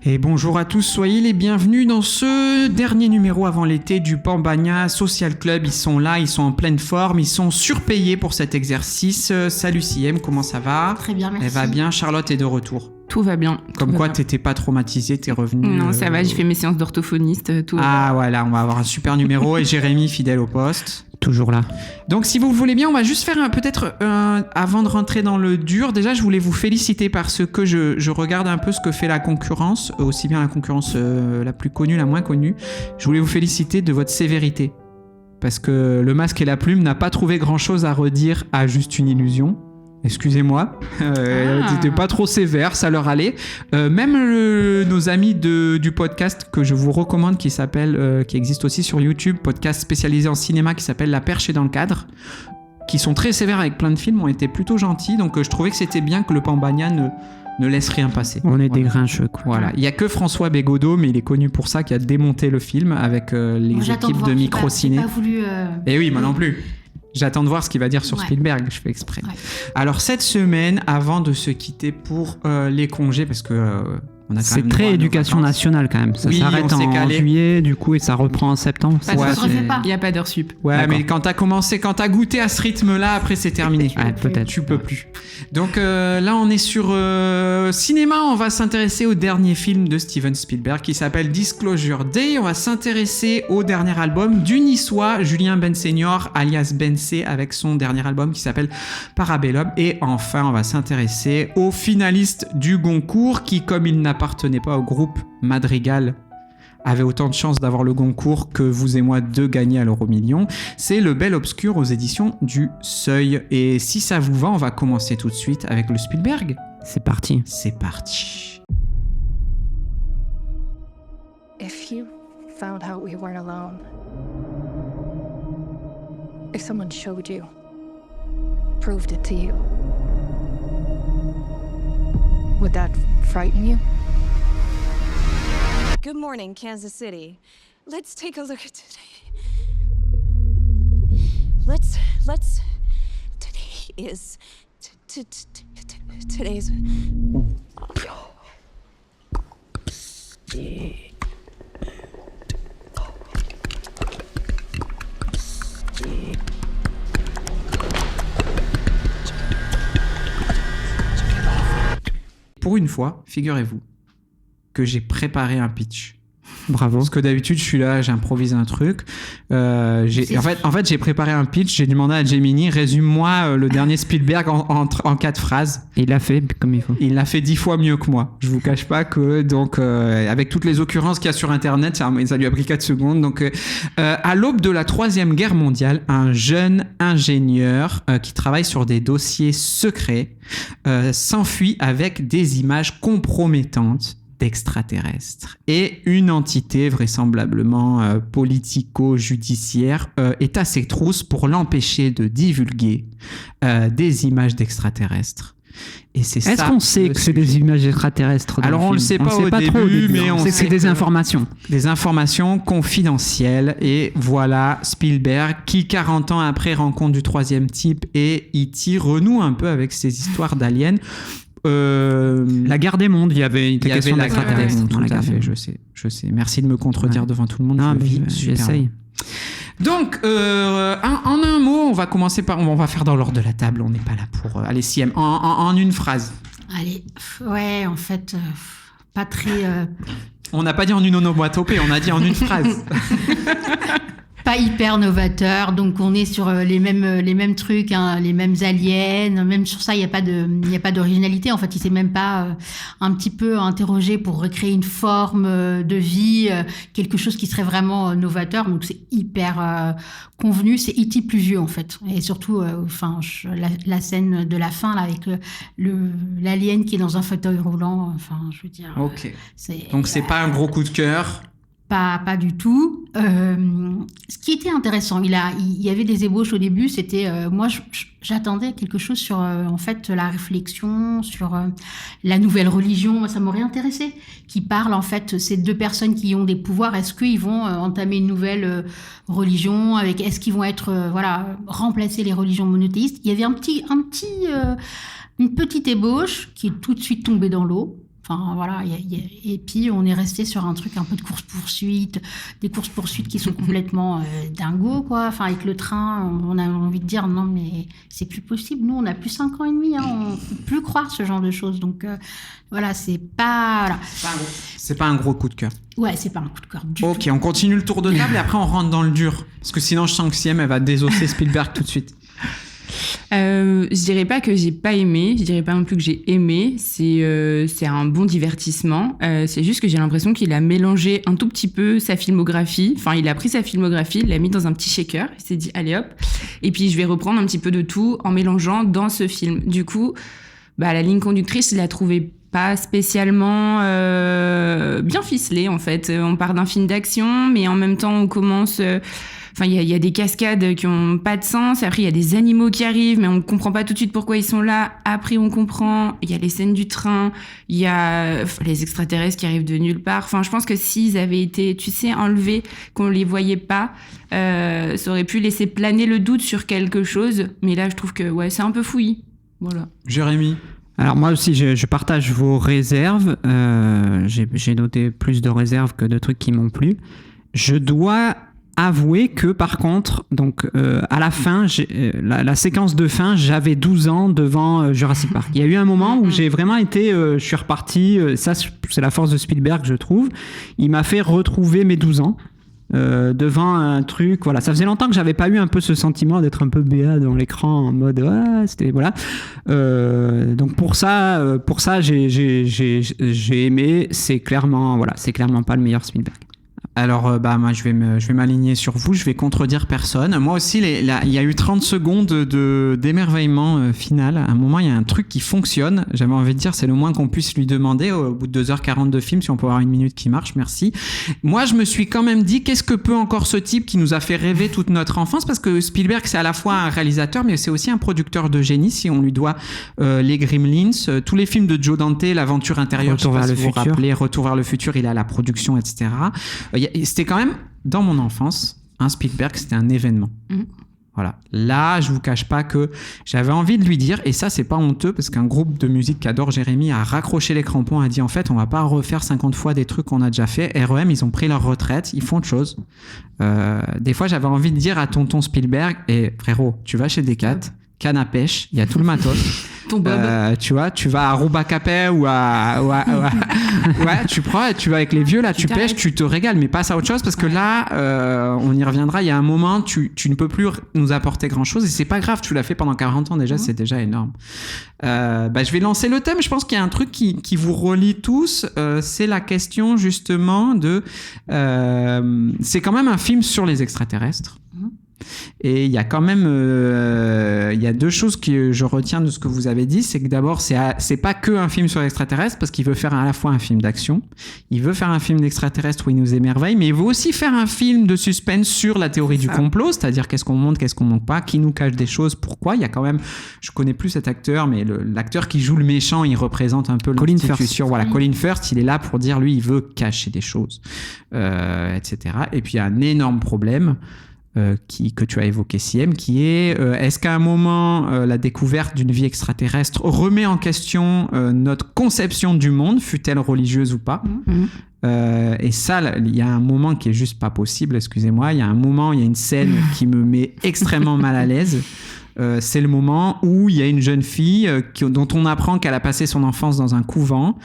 Et bonjour à tous, soyez les bienvenus dans ce dernier numéro avant l'été du Pambagna Social Club. Ils sont là, ils sont en pleine forme, ils sont surpayés pour cet exercice. Salut CM, comment ça va ? Très bien, merci. Elle va bien, Charlotte est de retour. Tout va bien. Comme quoi, t'étais pas traumatisée, t'es revenue. Non, ça va, j'ai fait mes séances d'orthophoniste, tout. Ah voilà, on va avoir un super numéro et Jérémy fidèle au poste. Toujours là. Donc si vous le voulez bien, on va juste faire avant de rentrer dans le dur, déjà je voulais vous féliciter parce que je regarde un peu ce que fait la concurrence, aussi bien la concurrence la plus connue, la moins connue. Je voulais vous féliciter de votre sévérité. Parce que le masque et la plume n'a pas trouvé grand chose à redire à Juste une illusion. Excusez-moi, c'était pas trop sévère, ça leur allait. Même nos amis du podcast que je vous recommande, qui existe aussi sur YouTube, podcast spécialisé en cinéma qui s'appelle La Perche est dans le cadre, qui sont très sévères avec plein de films, ont été plutôt gentils. Donc je trouvais que c'était bien que le Pambagna ne laisse rien passer. On est des grincheux, quoi. Voilà. Il n'y a que François Bégodeau, mais il est connu pour ça, qui a démonté le film avec les équipes de Microciné. J'ai pas voulu... Et oui, moi non plus. J'attends de voir ce qu'il va dire sur Spielberg, je fais exprès. Ouais. Alors cette semaine, avant de se quitter pour les congés, parce que on a quand c'est même très éducation nationale quand même. Ça s'arrête en juillet, du coup, et ça reprend en septembre. Il n'y a pas d'heure sup. Ouais, d'accord. Mais quand t'as goûté à ce rythme-là, après c'est terminé. Peut-être. Tu peux plus. Donc là, on est sur cinéma. On va s'intéresser au dernier film de Steven Spielberg qui s'appelle Disclosure Day. On va s'intéresser au dernier album du Niçois Julien Benseigneur, alias Bensé, avec son dernier album qui s'appelle Parabellum. Et enfin, on va s'intéresser au finaliste du Goncourt qui, comme il n'appartenait pas au groupe Madrigal, avait autant de chances d'avoir le Goncourt que vous et moi de gagner à l'Euro-Million. C'est Le Bel Obscur aux éditions du Seuil. Et si ça vous va, on va commencer tout de suite avec le Spielberg. C'est parti. C'est parti. If you found out we weren't alone, if someone showed you, proved it to you, would that frighten you? Good morning, Kansas City. Let's take a look at today. Let's today is today's Pour une fois, figurez-vous que j'ai préparé un pitch. Bravo. Parce que d'habitude, je suis là, j'improvise un truc. En fait, j'ai préparé un pitch, j'ai demandé à Gemini, résume-moi le dernier Spielberg en 4 phrases. Et il l'a fait comme il faut. Il l'a fait 10 fois mieux que moi. Je vous cache pas que, donc, avec toutes les occurrences qu'il y a sur Internet, ça lui a pris 4 secondes. Donc, à l'aube de la Troisième Guerre mondiale, un jeune ingénieur qui travaille sur des dossiers secrets s'enfuit avec des images compromettantes d'extraterrestres. Et une entité vraisemblablement politico-judiciaire est à ses trousses pour l'empêcher de divulguer des images d'extraterrestres. Et c'est Est-ce qu'on sait que c'est des images extraterrestres ? Alors on le sait pas au début, mais on sait que c'est des informations. Des informations confidentielles. Et voilà Spielberg qui, 40 ans après Rencontre du troisième type et E.T., renoue un peu avec ces histoires d'aliens. La guerre des mondes, il y avait la guerre des mondes. Tout à fait, je sais. Merci de me contredire devant tout le monde. Non, mais j'essaye. Donc, en un mot, on va commencer par... On va faire dans l'ordre de la table, on n'est pas là pour... Allez, CM, en une phrase. Allez, ouais, en fait, pas très... On n'a pas dit en une onomatopée, on a dit en une phrase. Pas hyper novateur, donc on est sur les mêmes trucs, hein, les mêmes aliens. Même sur ça, il y a pas d'originalité. En fait, il s'est même pas un petit peu interrogé pour recréer une forme de vie, quelque chose qui serait vraiment novateur. Donc c'est hyper convenu. C'est E.T. plus vieux en fait, et surtout, la scène de la fin là avec l'alien qui est dans un fauteuil roulant. Enfin, je veux dire. Ok. Donc c'est pas un gros coup de cœur. Pas du tout. Ce qui était intéressant, il y avait des ébauches au début. C'était moi, j'attendais quelque chose sur en fait la réflexion sur la nouvelle religion. Moi, ça m'aurait intéressé. Qui parle en fait ces deux personnes qui ont des pouvoirs. Est-ce qu'ils vont entamer une nouvelle religion avec? Est-ce qu'ils vont être remplacer les religions monothéistes? Il y avait une petite ébauche qui est tout de suite tombée dans l'eau. Enfin, voilà. Et puis, on est resté sur un truc un peu de course-poursuite, des courses-poursuites qui sont complètement dingos, quoi. Enfin, avec le train, on a envie de dire, non, mais c'est plus possible. Nous, on a plus 5 ans et demi, hein. On ne peut plus croire ce genre de choses. Donc, voilà, c'est pas... Voilà. C'est pas un gros coup de cœur. Ouais, c'est pas un coup de cœur du tout. Ok, on continue le tour de table et après, on rentre dans le dur. Parce que sinon, je sens que Siem, elle va désosser Spielberg tout de suite. Je dirais pas que j'ai pas aimé, je dirais pas non plus que j'ai aimé. C'est un bon divertissement. C'est juste que j'ai l'impression qu'il a mélangé un tout petit peu sa filmographie. Enfin, il a pris sa filmographie, il l'a mis dans un petit shaker. Il s'est dit allez hop. Et puis je vais reprendre un petit peu de tout en mélangeant dans ce film. Du coup, la ligne conductrice, je la trouvais pas spécialement bien ficelée en fait. On part d'un film d'action, mais en même temps on commence. Enfin, il y a des cascades qui ont pas de sens. Après, il y a des animaux qui arrivent, mais on comprend pas tout de suite pourquoi ils sont là. Après, on comprend. Il y a les scènes du train. Il y a les extraterrestres qui arrivent de nulle part. Enfin, je pense que s'ils avaient été, tu sais, enlevés, qu'on les voyait pas, ça aurait pu laisser planer le doute sur quelque chose. Mais là, je trouve que, ouais, c'est un peu fouillis. Voilà. Jérémy? Alors moi aussi, je partage vos réserves. J'ai noté plus de réserves que de trucs qui m'ont plu. Je dois avouer que par contre, donc à la fin, la séquence de fin, j'avais 12 ans devant Jurassic Park. Il y a eu un moment où j'ai vraiment été, je suis reparti, ça c'est la force de Spielberg, je trouve. Il m'a fait retrouver mes 12 ans. Devant un truc, voilà, ça faisait longtemps que j'avais pas eu un peu ce sentiment d'être un peu béat devant l'écran en mode c'était voilà. Donc pour ça j'ai aimé. C'est clairement pas le meilleur Spielberg. Alors, moi, je vais m'aligner sur vous. Je vais contredire personne. Moi aussi, il y a eu 30 secondes d'émerveillement final. À un moment, il y a un truc qui fonctionne. J'avais envie de dire, c'est le moins qu'on puisse lui demander au bout de 2h40 de film, si on peut avoir une minute qui marche. Merci. Moi, je me suis quand même dit, qu'est-ce que peut encore ce type qui nous a fait rêver toute notre enfance? Parce que Spielberg, c'est à la fois un réalisateur, mais c'est aussi un producteur de génie, si on lui doit les Gremlins, tous les films de Joe Dante, L'aventure intérieure, Retour vers le futur. Rappelez, Retour vers le futur, il est à la production, etc. C'était quand même, dans mon enfance, un Spielberg, c'était un événement. Voilà. Là, je vous cache pas que j'avais envie de lui dire, et ça, c'est pas honteux, parce qu'un groupe de musique qu'adore Jérémy a raccroché les crampons, a dit, en fait, on va pas refaire 50 fois des trucs qu'on a déjà fait. REM, ils ont pris leur retraite, ils font autre chose. Des fois, j'avais envie de dire à tonton Spielberg, frérot, tu vas chez Decat, canne à pêche, il y a tout le matos. Ton Bob. Tu vois, tu vas à Rouba-Capet ou ouais, tu vas avec les vieux là, tu pêches, tu te régales, mais passe à autre chose parce que là, on y reviendra. Il y a un moment, tu ne peux plus nous apporter grand chose et c'est pas grave. Tu l'as fait pendant 40 ans déjà, c'est déjà énorme. Je vais lancer le thème. Je pense qu'il y a un truc qui vous relie tous. C'est la question justement de. C'est quand même un film sur les extraterrestres. Et il y a quand même il y a deux choses que je retiens de ce que vous avez dit, c'est que d'abord c'est pas que un film sur l'extraterrestre parce qu'il veut faire à la fois un film d'action, il veut faire un film d'extraterrestre où il nous émerveille, mais il veut aussi faire un film de suspense sur la théorie du complot, c'est-à-dire qu'est-ce qu'on montre, qu'est-ce qu'on montre pas, qui nous cache des choses, pourquoi. Il y a quand même, je connais plus cet acteur, mais l'acteur qui joue le méchant, il représente un peu l'institution. Voilà, Colin Firth, il est là pour dire, lui, il veut cacher des choses, etc. Et puis il y a un énorme problème que tu as évoqué, Siem, qui est est-ce qu'à un moment la découverte d'une vie extraterrestre remet en question notre conception du monde, fût-elle religieuse ou pas. Et ça, il y a un moment qui est juste pas possible, excusez-moi, il y a une scène qui me met extrêmement mal à l'aise. C'est le moment où il y a une jeune fille dont on apprend qu'elle a passé son enfance dans un couvent.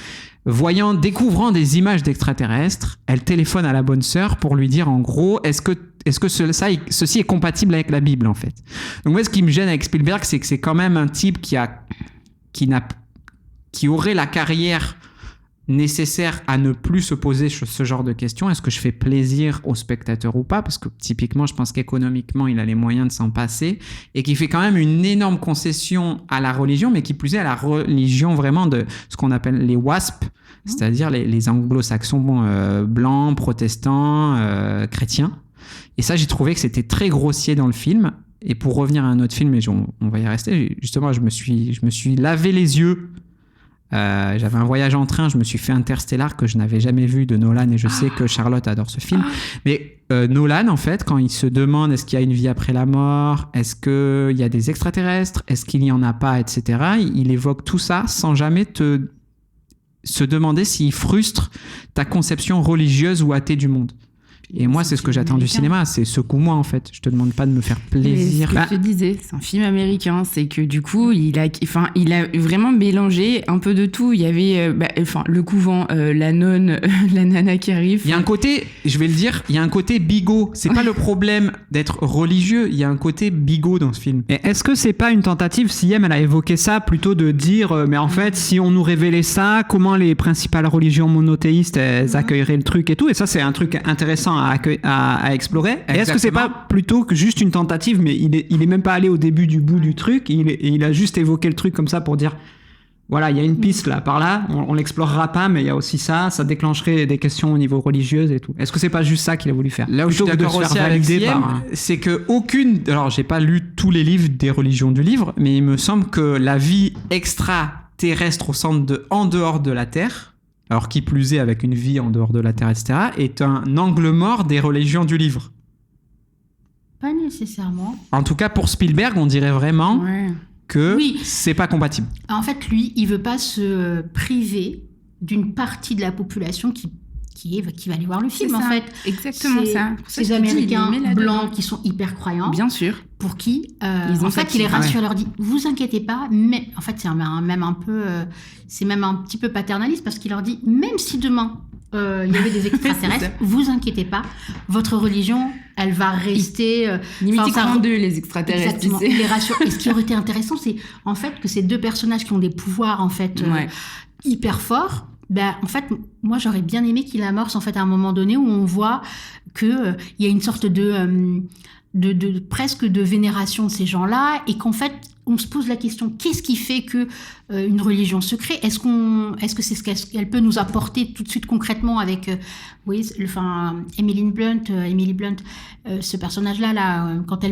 Découvrant des images d'extraterrestres, elle téléphone à la bonne sœur pour lui dire en gros, est-ce que ceci est compatible avec la Bible en fait. Donc moi, ce qui me gêne avec Spielberg, c'est que c'est quand même un type qui aurait la carrière nécessaire à ne plus se poser ce genre de questions. Est-ce que je fais plaisir aux spectateurs ou pas? Parce que typiquement, je pense qu'économiquement, il a les moyens de s'en passer et qui fait quand même une énorme concession à la religion, mais qui plus est à la religion vraiment de ce qu'on appelle les WASP, c'est-à-dire les anglo-saxons blancs, protestants, chrétiens. Et ça, j'ai trouvé que c'était très grossier dans le film. Et pour revenir à un autre film, et on va y rester, justement, je me suis lavé les yeux. J'avais un voyage en train, je me suis fait Interstellar que je n'avais jamais vu de Nolan et je sais que Charlotte adore ce film. Mais Nolan, en fait, quand il se demande est-ce qu'il y a une vie après la mort, est-ce qu'il y a des extraterrestres, est-ce qu'il n'y en a pas, etc., il évoque tout ça sans jamais te se demander s'il frustre ta conception religieuse ou athée du monde. Et moi, c'est ce que j'attends du cinéma, c'est secoue-moi en fait. Je te demande pas de me faire plaisir. C'est ce que je te disais, c'est un film américain, c'est que du coup, il a vraiment mélangé un peu de tout. Il y avait le couvent, la nonne, la nana qui arrive. Il y a un côté, je vais le dire, il y a un côté bigot. C'est pas le problème d'être religieux, il y a un côté bigot dans ce film. Et est-ce que c'est pas une tentative, Siem, elle a évoqué ça, plutôt de dire, mais en fait, si on nous révélait ça, comment les principales religions monothéistes, elles accueilleraient le truc et tout. Et ça, c'est un truc intéressant à explorer. Et est-ce que c'est pas plutôt que juste une tentative, mais il est même pas allé au début du bout du truc, il a juste évoqué le truc comme ça pour dire, voilà, il y a une piste là, par là, on l'explorera pas, mais il y a aussi ça déclencherait des questions au niveau religieux et tout. Est-ce que c'est pas juste ça qu'il a voulu faire? Là où je suis d'accord aussi avec Siem, c'est que alors j'ai pas lu tous les livres des religions du livre, mais il me semble que la vie extraterrestre en dehors de la Terre, alors qui plus est avec une vie en dehors de la Terre, etc., est un angle mort des religions du livre. Pas nécessairement. En tout cas, pour Spielberg, on dirait vraiment que c'est pas compatible. En fait, lui, il veut pas se priver d'une partie de la population qui va aller voir le film, en fait. Exactement ça. Ces Américains blancs qui sont hyper croyants. Bien sûr. Pour qui, il les rassure, leur dit, vous inquiétez pas, mais en fait, c'est même un petit peu paternaliste parce qu'il leur dit, même si demain il y avait des extraterrestres, vous inquiétez pas, votre religion, elle va rester. Limite, ils craignent d'eux, les extraterrestres. Exactement. Il les rassure. Et ce qui aurait été intéressant, c'est en fait que ces deux personnages qui ont des pouvoirs en fait hyper forts. En fait, moi, j'aurais bien aimé qu'il amorce en fait à un moment donné où on voit que il y a une sorte de presque de vénération de ces gens-là et qu'en fait, on se pose la question, qu'est-ce qui fait que une religion se crée? Est-ce que c'est ce qu'elle peut nous apporter tout de suite concrètement avec Emily Blunt, ce personnage-là, quand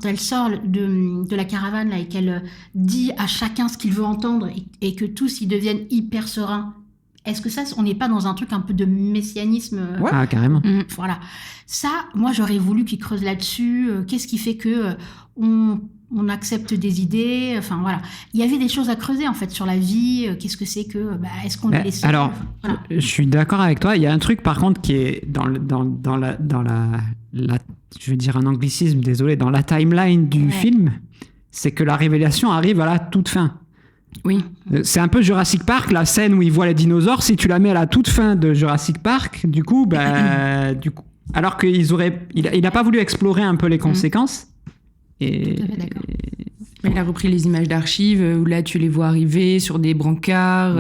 elle sort de la caravane là, et qu'elle dit à chacun ce qu'il veut entendre et que tous ils deviennent hyper sereins, est-ce que ça, on n'est pas dans un truc un peu de messianisme? Ah, carrément. Voilà. Ça, moi, j'aurais voulu qu'il creuse là-dessus. Qu'est-ce qui fait que on accepte des idées? Enfin, voilà. Il y avait des choses à creuser, en fait, sur la vie. Qu'est-ce que c'est que... est-ce qu'on est laissé... Alors, voilà. Je suis d'accord avec toi. Il y a un truc, par contre, qui est dans la je vais dire un anglicisme, désolé, dans la timeline du film, c'est que la révélation arrive à la toute fin. Oui. C'est un peu Jurassic Park, la scène où il voit les dinosaures. Si tu la mets à la toute fin de Jurassic Park, du coup, alors il n'a pas voulu explorer un peu les conséquences. Et, tout à fait d'accord. Il a repris les images d'archives où là tu les vois arriver sur des brancards.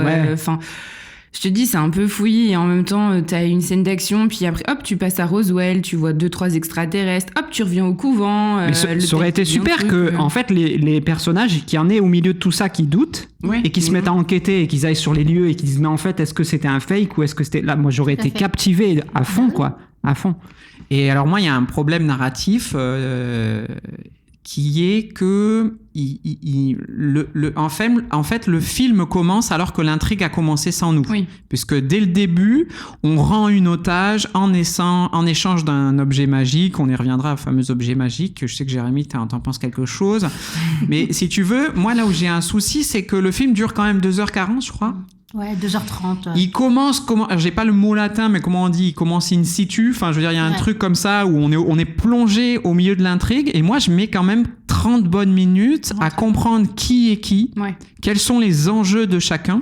Je te dis, c'est un peu fouillis et en même temps, t'as une scène d'action, puis après, hop, tu passes à Roswell, tu vois 2-3 extraterrestres, hop, tu reviens au couvent. Mais ça aurait été super que, en fait, les personnages qui en aient au milieu de tout ça qui doutent et qui se mettent à enquêter et qu'ils aillent sur les lieux et qui disent, mais en fait, est-ce que c'était un fake ou est-ce que c'était... Là, moi, j'aurais été captivé à fond, quoi. À fond. Et alors, moi, il y a un problème narratif qui est que en fait, le film commence alors que l'intrigue a commencé sans nous. Oui. Puisque dès le début, on rend une otage en échange d'un objet magique. On y reviendra au fameux objet magique. Je sais que Jérémy, t'en penses quelque chose. Mais si tu veux, moi, là où j'ai un souci, c'est que le film dure quand même 2h40, je crois. Ouais, 2h30. Il commence, alors j'ai pas le mot latin, mais comment on dit? Il commence in situ. Enfin, je veux dire, il y a un truc comme ça où on est plongé au milieu de l'intrigue. Et moi, je mets quand même 30 bonnes minutes à comprendre qui est qui, quels sont les enjeux de chacun.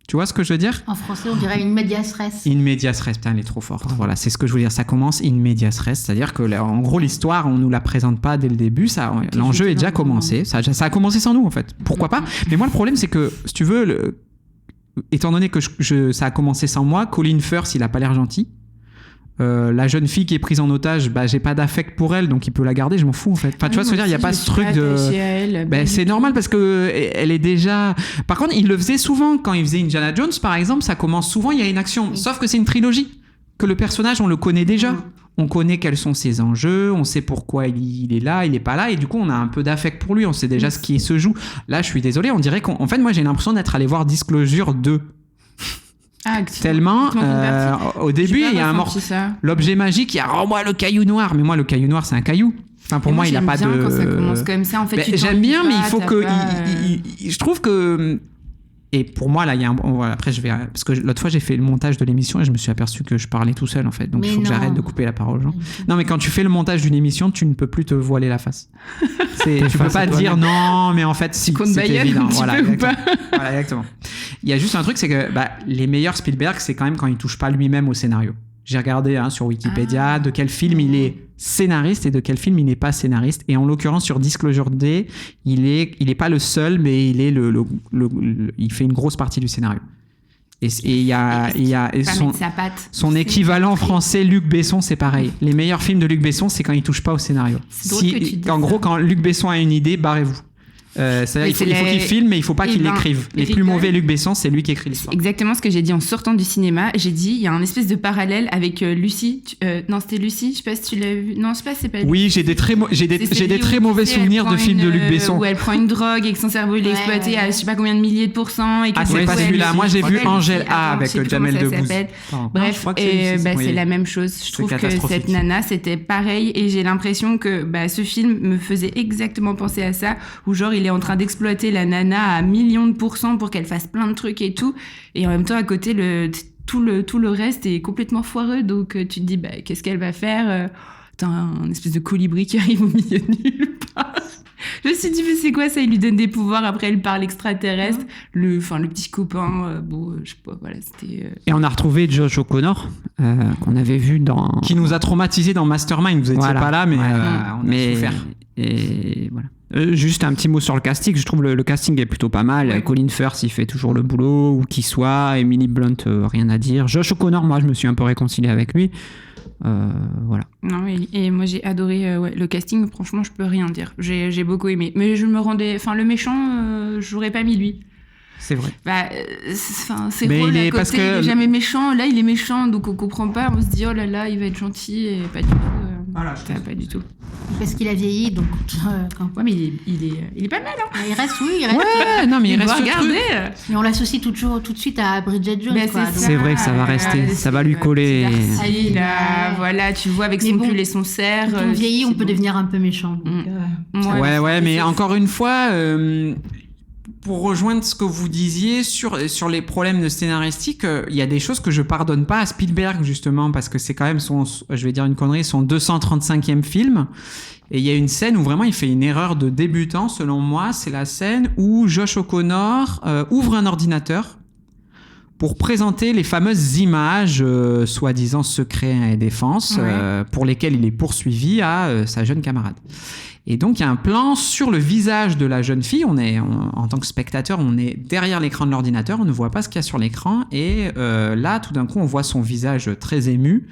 Tu vois ce que je veux dire? En français, on dirait in medias res. In medias res, putain, elle est trop forte. Voilà, c'est ce que je voulais dire. Ça commence in medias res, c'est-à-dire que, en gros, l'histoire, on nous la présente pas dès le début. L'enjeu est déjà commencé. Ça a commencé sans nous, en fait. Pourquoi pas? Mais moi, le problème, c'est que, si tu veux, étant donné que ça a commencé sans moi, Colin Firth, il a pas l'air gentil. La jeune fille qui est prise en otage, j'ai pas d'affect pour elle, donc il peut la garder, je m'en fous en fait. Enfin, tu vois ce que je veux dire, il y a pas ce truc de... c'est normal parce que elle est déjà... Par contre, il le faisait souvent quand il faisait Indiana Jones, par exemple, ça commence souvent, il y a une action. Sauf que c'est une trilogie, que le personnage, on le connaît déjà. On connaît quels sont ses enjeux, on sait pourquoi il est là, il est pas là, et du coup, on a un peu d'affect pour lui, on sait déjà ce qui se joue. Là, je suis désolé, on dirait qu'en fait, moi, j'ai l'impression d'être allé voir Disclosure 2. Tellement au début il y a un l'objet magique, il y a rends-moi le caillou noir, mais moi le caillou noir c'est un caillou. Enfin pour moi il a pas de... quand ça commence comme ça en fait. J'aime bien mais il faut que je trouve que Et pour moi, là, il y a un... voilà, après, je vais... Parce que l'autre fois, j'ai fait le montage de l'émission et je me suis aperçu que je parlais tout seul, en fait. Donc, il faut que j'arrête de couper la parole aux gens. Non, mais quand tu fais le montage d'une émission, tu ne peux plus te voiler la face. Tu peux pas dire non, mais en fait, si, c'est évident. Voilà, exactement. Il y a juste un truc, c'est que les meilleurs Spielberg, c'est quand même quand il touche pas lui-même au scénario. J'ai regardé sur Wikipédia de quel film il est scénariste et de quel film il n'est pas scénariste. Et en l'occurrence, sur Disclosure Day, il est pas le seul, mais il est il fait une grosse partie du scénario. Et il y a son équivalent français, Luc Besson, c'est pareil. Les meilleurs films de Luc Besson, c'est quand il touche pas au scénario. En gros, quand Luc Besson a une idée, barrez-vous. C'est-à-dire il faut qu'il filme, mais il faut pas qu'il l'écrive. Les plus mauvais Luc Besson, c'est lui qui écrit l'histoire. Exactement ce que j'ai dit en sortant du cinéma. J'ai dit, il y a un espèce de parallèle avec Lucie. Non, c'était Lucie. Je sais pas si tu l'as vu. Non, je sais pas, c'est pas. Oui, j'ai des très mauvais souvenirs de films de Luc Besson où elle prend une drogue et que son cerveau il est exploité à je sais pas combien de milliers de pourcents. Et que c'est pas celui-là. Moi, j'ai vu Angèle A avec Jamel Debbouze. Bref, c'est la même chose. Je trouve que cette nana, c'était pareil, et j'ai l'impression que ce film me faisait exactement penser à ça, où genre il est en train d'exploiter la nana à millions de % pour qu'elle fasse plein de trucs et tout, et en même temps à côté tout le reste est complètement foireux, donc tu te dis qu'est-ce qu'elle va faire, t'as un espèce de colibri qui arrive au milieu de nulle part. Je me suis dit mais c'est quoi ça, il lui donne des pouvoirs, après elle parle extraterrestre, le petit copain, je sais pas, voilà, c'était... Et on a retrouvé Josh O'Connor qu'on avait vu dans... Qui nous a traumatisés dans Mastermind, vous étiez pas là, mais on a souffert. Et voilà. Juste un petit mot sur le casting. Je trouve le casting est plutôt pas mal. Ouais. Colin Firth, il fait toujours le boulot, où qu'il soit. Emily Blunt, rien à dire. Josh O'Connor, moi, je me suis un peu réconcilié avec lui. Voilà. Non, et moi, j'ai adoré le casting. Franchement, je peux rien dire. J'ai beaucoup aimé. Mais je me rendais... Enfin, le méchant, j'aurais pas mis lui. C'est vrai. C'est drôle, à côté, il est jamais méchant. Là, il est méchant, donc on comprend pas. On se dit, oh là là, il va être gentil, et pas du tout. Pas du tout. Parce qu'il a vieilli, donc... Ouais, mais il est pas mal, hein. Il reste, oui, il reste... Ouais, non, mais il reste regarder. Et on l'associe tout de suite à Bridget Jones, quoi. C'est vrai que ça va rester, ça va lui coller. Voilà, tu vois, avec son pull et son cerf. Quand on vieillit, on peut devenir un peu méchant. Ouais, mais encore une fois... Pour rejoindre ce que vous disiez sur les problèmes de scénaristique, il y a des choses que je pardonne pas à Spielberg, justement, parce que c'est quand même je vais dire une connerie, son 235e film. Et il y a une scène où vraiment il fait une erreur de débutant, selon moi. C'est la scène où Josh O'Connor ouvre un ordinateur pour présenter les fameuses images soi-disant secret et défense, pour lesquelles il est poursuivi à sa jeune camarade. Et donc, il y a un plan sur le visage de la jeune fille. En tant que spectateur, on est derrière l'écran de l'ordinateur, on ne voit pas ce qu'il y a sur l'écran. Et là, tout d'un coup, on voit son visage très ému.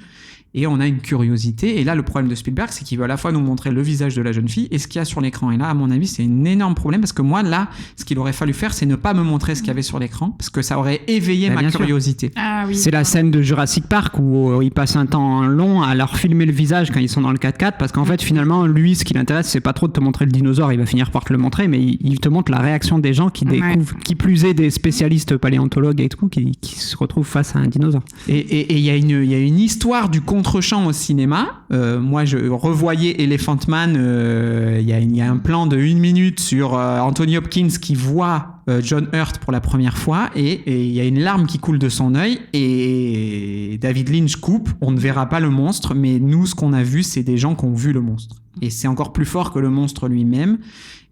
Et on a une curiosité. Et là, le problème de Spielberg, c'est qu'il veut à la fois nous montrer le visage de la jeune fille et ce qu'il y a sur l'écran. Et là, à mon avis, c'est un énorme problème, parce que moi, là, ce qu'il aurait fallu faire, c'est ne pas me montrer ce qu'il y avait sur l'écran, parce que ça aurait éveillé ma curiosité. Ah, oui. C'est la scène de Jurassic Park où il passe un temps long à leur filmer le visage quand ils sont dans le 4x4, parce qu'en fait, finalement, lui, ce qui l'intéresse, c'est pas trop de te montrer le dinosaure. Il va finir par te le montrer, mais il te montre la réaction des gens qui découvrent, qui plus est des spécialistes paléontologues et tout, qui se retrouvent face à un dinosaure. Et il y a une histoire du contre-champ au cinéma. Moi, je revoyais Elephant Man. Il y a un plan de 1 minute sur Anthony Hopkins qui voit John Hurt pour la première fois, et il y a une larme qui coule de son œil, et David Lynch coupe. On ne verra pas le monstre, mais nous, ce qu'on a vu, c'est des gens qui ont vu le monstre. Et c'est encore plus fort que le monstre lui-même.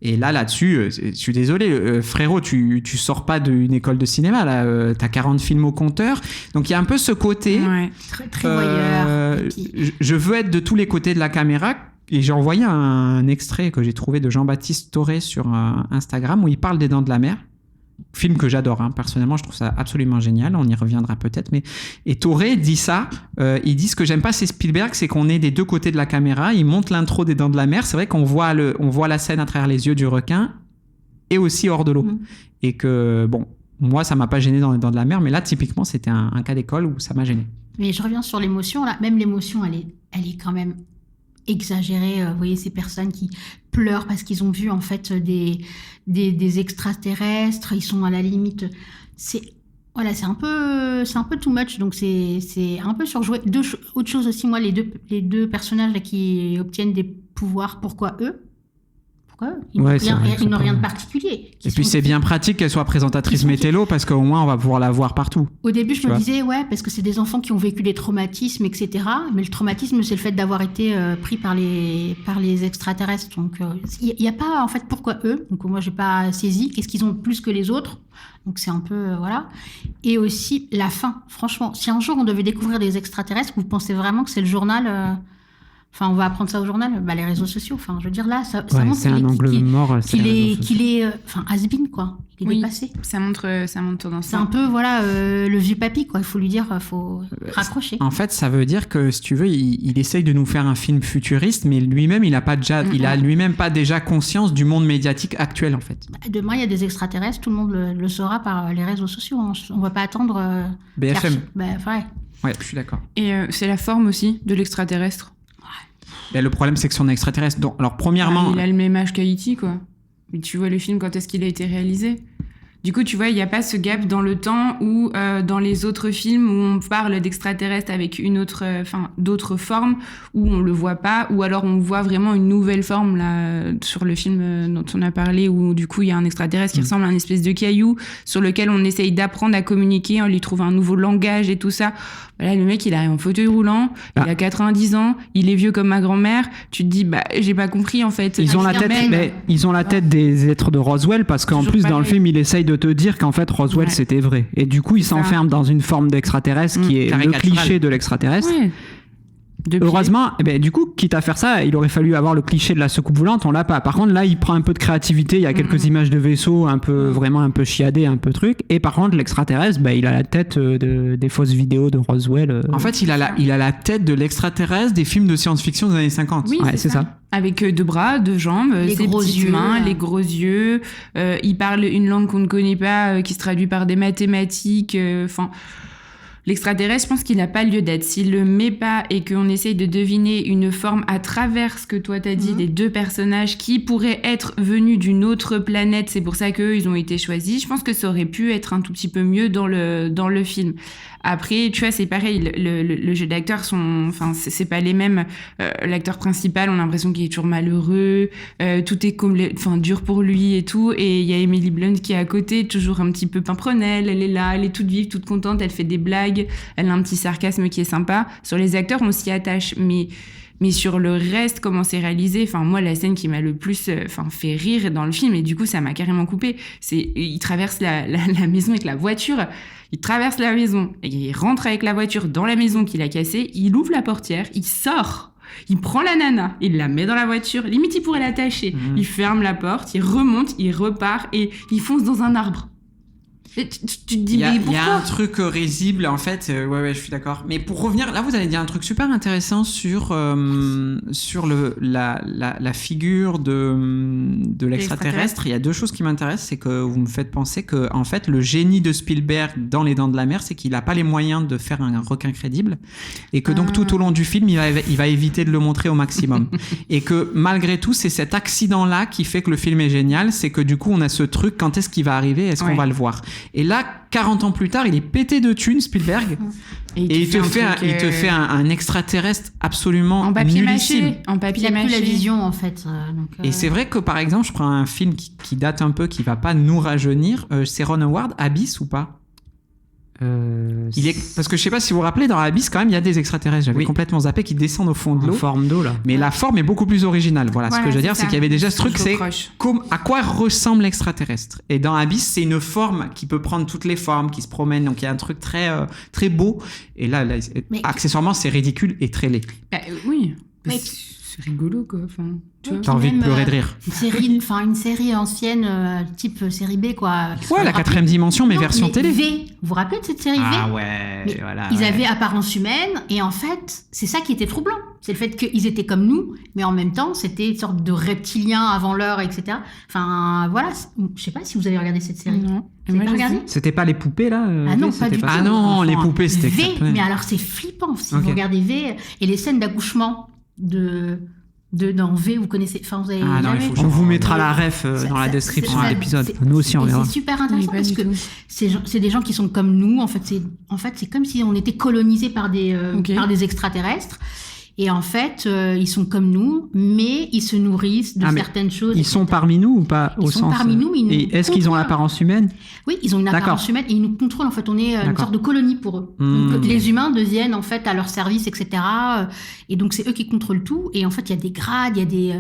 Et là-dessus, je suis désolé, frérot, tu sors pas d'une école de cinéma, là, t'as 40 films au compteur. Donc il y a un peu ce côté... Très, très voyeur. Je veux être de tous les côtés de la caméra. Et j'ai envoyé un extrait que j'ai trouvé de Jean-Baptiste Toré sur Instagram, où il parle des Dents de la Mer. Film que j'adore, hein. Personnellement, je trouve ça absolument génial. On y reviendra peut-être. Et Toré dit ça. Il dit, ce que j'aime pas, c'est Spielberg, c'est qu'on est des deux côtés de la caméra. Il monte l'intro des Dents de la Mer. C'est vrai qu'on voit la scène à travers les yeux du requin, et aussi hors de l'eau. Et que, bon, moi, ça m'a pas gêné dans les Dents de la Mer, mais là, typiquement, c'était un cas d'école où ça m'a gêné. Mais je reviens sur l'émotion. Là, même l'émotion, elle est quand même exagérée. Vous voyez ces personnes qui pleurent parce qu'ils ont vu en fait des extraterrestres. Ils sont à la limite. C'est un peu too much. Donc c'est un peu surjoué. Autre chose aussi, moi, les deux personnages là, qui obtiennent des pouvoirs. Pourquoi eux? pourquoi eux? Ils Ouais, c'est vrai que ils c'est n'ont pas- rien de particulier. Et puis c'est bien pratique qu'elle soit présentatrice métélo parce qu'au moins on va pouvoir la voir partout. Au début, je Tu me vois. disais, ouais, parce que c'est des enfants qui ont vécu des traumatismes, etc. Mais le traumatisme, c'est le fait d'avoir été pris par les extraterrestres. Donc, il n'y a pas, en fait, pourquoi eux? Donc, moi, j'ai pas saisi. Qu'est-ce qu'ils ont de plus que les autres? Donc, c'est un peu, voilà. Et aussi, la fin. Franchement, si un jour on devait découvrir des extraterrestres, vous pensez vraiment que c'est le journal Enfin, on va apprendre ça au journal, les réseaux sociaux. Enfin, je veux dire, là, ça Ouais, montre c'est un angle mort. c'est les réseaux sociaux. qu'il est, has-been, quoi. Il est Oui. dépassé. Ça montre dans C'est ça. un peu, voilà, le vieux papy, quoi. Il faut lui dire, faut raccrocher. En fait, ça veut dire que, si tu veux, il essaye de nous faire un film futuriste, mais lui-même, il a lui-même pas déjà conscience du monde médiatique actuel, en fait. Bah, demain, il y a des extraterrestres, tout le monde le saura par les réseaux sociaux. Hein. On va pas attendre. BFM. Ouais. Ouais, je suis d'accord. Et c'est la forme aussi de l'extraterrestre. Et le problème, c'est que son extraterrestre. Donc, alors, premièrement, Il a le même âge qu'Haïti, quoi. Mais tu vois le film, quand est-ce qu'il a été réalisé? Du coup, tu vois, il n'y a pas ce gap dans le temps où, dans les autres films où on parle d'extraterrestres avec d'autres formes, où on le voit pas, ou alors on voit vraiment une nouvelle forme, là, sur le film dont on a parlé, où du coup, il y a un extraterrestre qui ressemble à une espèce de caillou, sur lequel on essaye d'apprendre à communiquer, on lui trouve un nouveau langage et tout ça. Voilà, le mec, il arrive en fauteuil roulant, il a 90 ans, il est vieux comme ma grand-mère. Tu te dis, bah, j'ai pas compris, en fait. Ils ont la tête, mais ils ont la tête des êtres de Roswell parce qu'en Toujours plus dans le pareil. film il essaye de te dire qu'en fait Roswell Ouais. c'était vrai et du coup il C'est ça. s'enferme dans une forme d'extraterrestre qui est le Caricatural. cliché de l'extraterrestre. Ouais. Depuis- Heureusement, du coup, quitte à faire ça, il aurait fallu avoir le cliché de la soucoupe volante, on l'a pas. Par contre, là, il prend un peu de créativité, il y a quelques images de vaisseaux, vraiment un peu chiadées, un peu truc. Et par contre, l'extraterrestre, il a la tête des fausses vidéos de Roswell. en fait, il a la tête de l'extraterrestre des films de science-fiction des années 50. Oui, Ouais, c'est ça. Avec deux bras, deux jambes, Les ses gros petites yeux, mains, là. les gros yeux. Il parle une langue qu'on ne connaît pas, qui se traduit par des mathématiques. L'extraterrestre, je pense qu'il n'a pas lieu d'être. S'il le met pas et qu'on essaye de deviner une forme à travers ce que toi t'as dit, des deux personnages qui pourraient être venus d'une autre planète, c'est pour ça qu'eux, ils ont été choisis. Je pense que ça aurait pu être un tout petit peu mieux dans le film. Après, tu vois, c'est pareil, le jeu d'acteurs c'est pas les mêmes. L'acteur principal, on a l'impression qu'il est toujours malheureux, tout est dur pour lui et tout. Et il y a Emily Blunt qui est à côté, toujours un petit peu pimprenelle, elle est là, elle est toute vive, toute contente, elle fait des blagues, elle a un petit sarcasme qui est sympa. Sur les acteurs, on s'y attache, mais sur le reste, comment c'est réalisé, moi, la scène qui m'a le plus fait rire dans le film, et du coup, ça m'a carrément coupé, c'est il traverse la maison avec la voiture, il traverse la maison, et il rentre avec la voiture dans la maison qu'il a cassée, il ouvre la portière, il sort, il prend la nana, il la met dans la voiture, limite il pourrait l'attacher, il ferme la porte, il remonte, il repart, et il fonce dans un arbre. Et tu te dis, Il y a mais pourquoi un truc risible, en fait. Ouais, je suis d'accord. Mais pour revenir, là, vous avez dit un truc super intéressant sur la figure de l'extraterrestre. Il y a deux choses qui m'intéressent. C'est que vous me faites penser que, en fait, le génie de Spielberg dans Les Dents de la Mer, c'est qu'il n'a pas les moyens de faire un requin crédible. Et que donc, tout au long du film, il va éviter de le montrer au maximum. Et que, malgré tout, c'est cet accident-là qui fait que le film est génial. C'est que, du coup, on a ce truc, quand est-ce qu'il va arriver? Est-ce qu'on va le voir? Et là, 40 ans plus tard, il est pété de thunes, Spielberg, et il te fait un extraterrestre absolument en papier nullissime. mâché, en Puis papier il a plus mâché. la vision, en fait. Et c'est vrai que, par exemple, je prends un film qui date un peu, qui va pas nous rajeunir, c'est Ron Howard, Abyss ou pas? Parce que je sais pas si vous vous rappelez, dans Abyss, quand même, il y a des extraterrestres. J'avais complètement zappé qui descendent au fond de en l'eau. forme d'eau là. Mais la forme est beaucoup plus originale. Voilà, ce que je veux dire, c'est qu'il y avait déjà ce truc, c'est à quoi ressemble l'extraterrestre. Et dans Abyss, c'est une forme qui peut prendre toutes les formes, qui se promène. Donc il y a un truc très, très beau. Et là accessoirement, c'est ridicule et très laid. Oui, Mais- c'est rigolo, quoi. Tu vois. T'as envie de Même, pleurer de rire. Une série ancienne, type série B, quoi. Ouais, la 4ème dimension, mais Non, version télé. V. Vous vous rappelez de cette série V? Ouais, Mais voilà. ils avaient apparence humaine, et en fait, c'est ça qui était troublant. C'est le fait qu'ils étaient comme nous, mais en même temps, c'était une sorte de reptiliens avant l'heure, etc. Enfin, voilà. Je sais pas si vous avez regardé cette série. Non. Vous avez pas regardé? C'était pas les poupées là Ah non, c'était pas du tout. Ah non, les Enfin, poupées, c'était V, exceptionnel. mais alors c'est flippant si Ok. vous regardez V et les scènes d'accouchement dans V, vous connaissez. Enfin, vous avez Ah non, jamais il faut que vu? On vous mettra la ref Ça- dans la ça- description c'est- de l'épisode. c'est- Nous aussi on Et verra. c'est super Oui, intéressant pas parce du que tout. c'est des gens qui sont comme nous. En fait, c'est comme si on était colonisés par des Ok. extraterrestres. Et en fait, ils sont comme nous, mais ils se nourrissent de mais certaines choses. Ils sont etc. parmi nous ou pas Ils au sont sens, parmi nous, ils nous Et est-ce qu'ils ont contrôlent. l'apparence humaine? Oui, ils ont une D'accord. apparence humaine et ils nous contrôlent. En fait, on est une D'accord. sorte de colonie pour eux. Donc, les humains deviennent en fait à leur service, etc. Et donc, c'est eux qui contrôlent tout. Et en fait, il y a des grades, il y a des...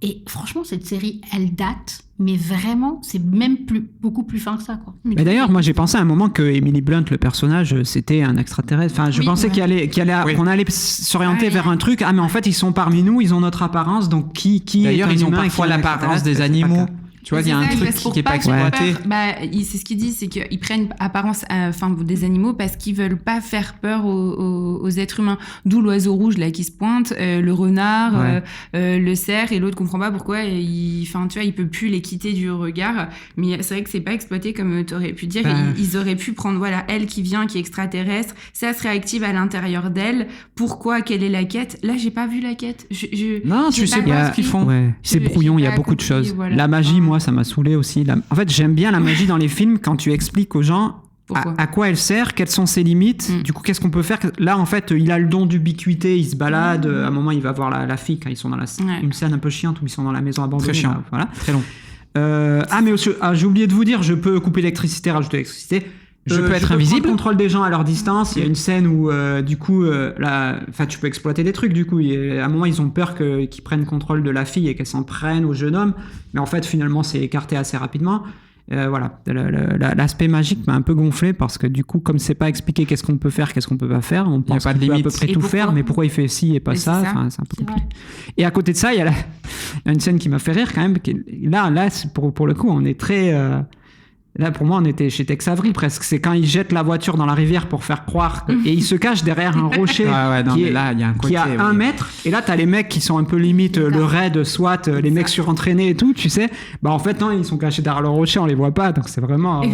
et franchement, cette série, elle date, mais vraiment, c'est même beaucoup plus fin que ça, quoi. Mais d'ailleurs, moi j'ai pensé à un moment que Emily Blunt, le personnage, c'était un extraterrestre. Enfin, je Oui, pensais ouais. qu'on allait s'orienter Ouais. vers un truc. Ah, mais en fait, ils sont parmi nous, ils ont notre apparence. Donc, qui D'ailleurs, est un ils ont humain et parfois qui est un l'apparence des extraterrestre, c'est pas le animaux. cas. Tu vois, il y a un C'est ça, truc parce pour qui est pas faire exploité. peur, c'est ce qu'il dit, c'est qu'ils prennent apparence des animaux parce qu'ils veulent pas faire peur aux êtres humains. D'où l'oiseau rouge là qui se pointe, le renard, le cerf, et l'autre comprend pas pourquoi. Tu vois, il peut plus les quitter du regard. Mais c'est vrai que c'est pas exploité comme tu aurais pu dire. Ils auraient pu prendre, voilà, elle qui vient, qui est extraterrestre, ça se réactive à l'intérieur d'elle. Pourquoi? Quelle est la quête? Là, j'ai pas vu la quête. Non, tu sais pas ce qu'ils font. Ouais, c'est Je- brouillon, j'ai il y a pas beaucoup de compris, choses. voilà. La magie, moi, ça m'a saoulé aussi. En fait, j'aime bien la magie dans les films quand tu expliques aux gens Pourquoi à quoi elle sert, quelles sont ses limites, du coup, qu'est-ce qu'on peut faire. Là, en fait, il a le don d'ubiquité, il se balade. À un moment, il va voir la fille quand ils sont dans une scène un peu chiante où ils sont dans la maison abandonnée. Très chiant. Là, voilà. Très long. Mais j'ai oublié de vous dire, je peux couper l'électricité, rajouter l'électricité. Je peux être prendre invisible. le contrôle des gens à leur distance. Il y a une scène où, du coup, tu peux exploiter des trucs. Du coup, à un moment, ils ont peur qu'ils prennent contrôle de la fille et qu'elle s'en prenne au jeune homme. Mais en fait, finalement, c'est écarté assez rapidement. Voilà, l'aspect magique m'a un peu gonflé parce que du coup, comme c'est pas expliqué qu'est-ce qu'on peut faire, qu'est-ce qu'on peut pas faire, on pense pas de qu'il peut à limite. peu près Et tout pourquoi faire, mais pourquoi il fait ci et pas Mais ça, c'est ça. enfin, c'est un peu C'est compliqué. vrai. Et à côté de ça, il y a une scène qui m'a fait rire quand même. Là, pour le coup, on est très... Là, pour moi, on était chez Tex Avery presque. C'est quand il jette la voiture dans la rivière pour faire croire et il se cache derrière un rocher Non, mais là, il y a un côté. qui a 1 mètre. Et là, t'as les mecs qui sont un peu limite le raid, soit les mecs surentraînés et tout, tu sais. Bah, en fait, non, ils sont cachés derrière le rocher, on les voit pas. Donc, c'est vraiment. Ils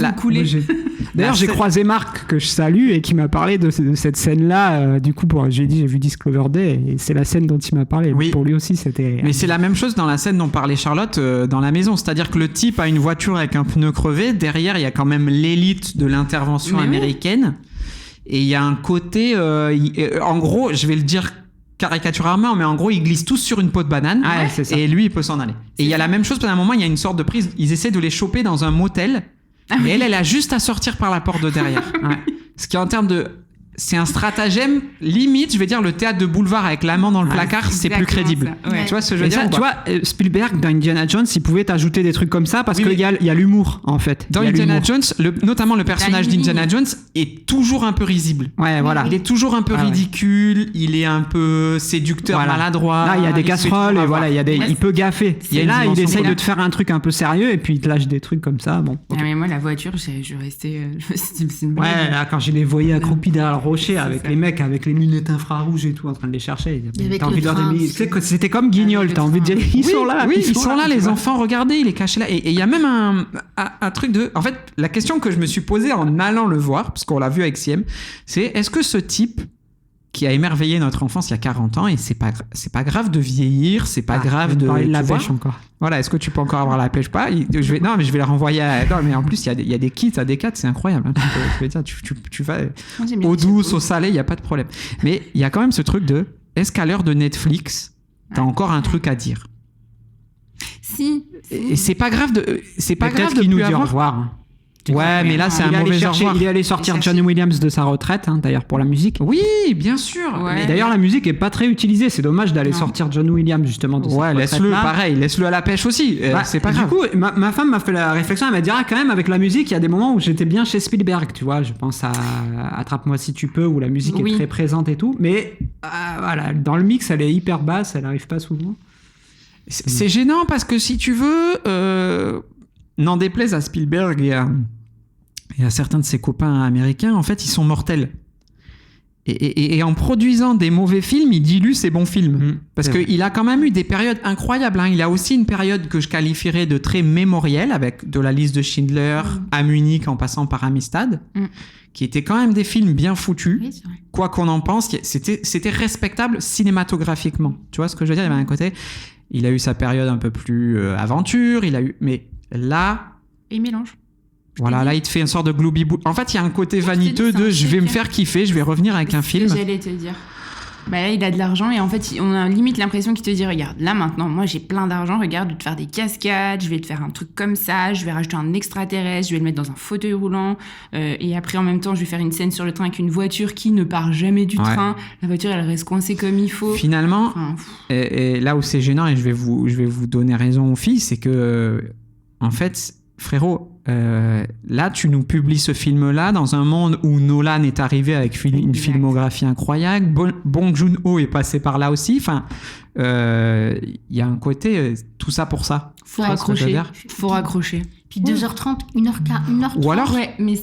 ont coulé. D'ailleurs, j'ai croisé Marc, que je salue, et qui m'a parlé de cette scène-là. Du coup, j'ai vu Discover Day, et c'est la scène dont il m'a parlé. Oui. Pour lui aussi, c'était. Mais c'est la même chose dans la scène dont parlait Charlotte dans la maison. C'est-à-dire que le type a une voiture avec un pneu crevé. Derrière, il y a quand même l'élite de l'intervention Mais oui. américaine. Et il y a un côté... en gros, je vais le dire caricaturalement, mais en gros, ils glissent tous sur une peau de banane. Ah, c'est ça. Et lui, il peut s'en aller. Et il y a la même chose, pendant un moment, il y a une sorte de prise. Ils essaient de les choper dans un motel. Et elle a juste à sortir par la porte de derrière. Ouais. Ce qui, en termes de... C'est un stratagème, limite, je vais dire, le théâtre de boulevard avec l'amant dans le placard, c'est plus exactement crédible. ça, ouais. Tu vois ce que je veux Et dire ça, ou pas tu vois, Spielberg, dans Indiana Jones, il pouvait t'ajouter des trucs comme ça parce Oui, qu'il mais- y a l'humour, en fait. Dans Il y a Indiana l'humour. Jones, notamment le personnage une ligne. d'Indiana Jones est toujours un peu risible. Ouais, voilà. Il est toujours un peu Ah ouais. ridicule, il est un peu séducteur, Voilà. maladroit. Là, il y a des il se fait casseroles toujours et avoir. voilà, il peut gaffer. Il y a Et une là, il dimension essaye de de te faire un truc un peu sérieux et puis il te lâche des trucs comme ça. Bon. Ah, mais moi, la voiture, je restais. C'est une blague. Ouais, là, quand je les voyais accroupis derrière le rocher avec ça. les mecs avec les lunettes infrarouges et tout en train de les chercher. Et avec T'as envie le de leur train dire, aussi. tu sais que c'était comme Guignol, Avec t'as le envie de dire, train. ils sont là. Oui, ils sont là, tu les vois. enfants, regardez, il est caché là. Et il y a même un truc de... En fait, la question que je me suis posée en allant le voir, parce qu'on l'a vu avec Siem, c'est est-ce que ce type qui a émerveillé notre enfance il y a 40 ans, et c'est pas grave de vieillir, c'est pas grave de... parler de la tu vois, pêche encore. Voilà, est-ce que tu peux encore avoir la pêche pas Non, mais je vais la renvoyer à... Non, mais en plus, il y a des kits à des 4, c'est incroyable. Hein. Je veux dire, tu vas Moi, j'aime bien au le douce, chapeau. au salé, il n'y a pas de problème. Mais il y a quand même ce truc de... Est-ce qu'à l'heure de Netflix, t'as encore un truc à dire? Si. Et c'est pas grave de... C'est pas Mais grave peut-être de qu'il nous plus dit au avoir... revoir. Ouais, mais là, c'est un Il est allé mauvais au chercher- revoir. il est allé sortir Il John Williams de sa retraite, hein, d'ailleurs, pour la musique. Oui, bien sûr. Ouais. Mais Et d'ailleurs, la musique est pas très utilisée. C'est dommage d'aller Non. sortir John Williams, justement. De cette Ouais, laisse-le, retraite-là. pareil, laisse-le à la pêche aussi. Bah, C'est pas du grave. coup, ma femme m'a fait la réflexion. Elle m'a dit, ah, quand même, avec la musique, il y a des moments où j'étais bien chez Spielberg, tu vois. Je pense à Attrape-moi si tu peux, où la musique Oui. est très présente et tout. Mais voilà, dans le mix, elle est hyper basse, elle arrive pas souvent. C'est gênant parce que si tu veux, n'en déplaise à Spielberg et à certains de ses copains américains, en fait, ils sont mortels. Et en produisant des mauvais films, il dilue ses bons films. Parce c'est vrai. qu'il a quand même eu des périodes incroyables. Hein. Il a aussi une période que je qualifierais de très mémorielle, avec de la liste de Schindler à Munich en passant par Amistad, qui étaient quand même des films bien foutus. Oui, c'est vrai. Quoi qu'on en pense, c'était respectable cinématographiquement. Tu vois ce que je veux dire? Il y avait un côté... Il a eu sa période un peu plus aventure, mais là... Et il mélange. Voilà, là, il te fait une sorte de glooby-boo. En fait, il y a un côté Je t'ai vaniteux dit, c'est de un je vais me shaker. faire kiffer, je vais revenir avec un C'est ce que film. j'allais te dire. Bah là, il a de l'argent et en fait, on a limite l'impression qu'il te dit regarde, là maintenant, moi j'ai plein d'argent, regarde, je vais te faire des cascades, je vais te faire un truc comme ça, je vais rajouter un extraterrestre, je vais le mettre dans un fauteuil roulant et après en même temps, je vais faire une scène sur le train avec une voiture qui ne part jamais du train. La voiture, elle reste coincée comme il faut. Finalement, et là où c'est gênant, et je vais vous donner raison, filles, c'est que en fait, frérot, là, tu nous publies ce film-là dans un monde où Nolan est arrivé avec une filmographie incroyable. Bong Joon-ho est passé par là aussi. Enfin, il y a un côté tout ça pour ça. Faut raccrocher. Puis 2h30, 1h30.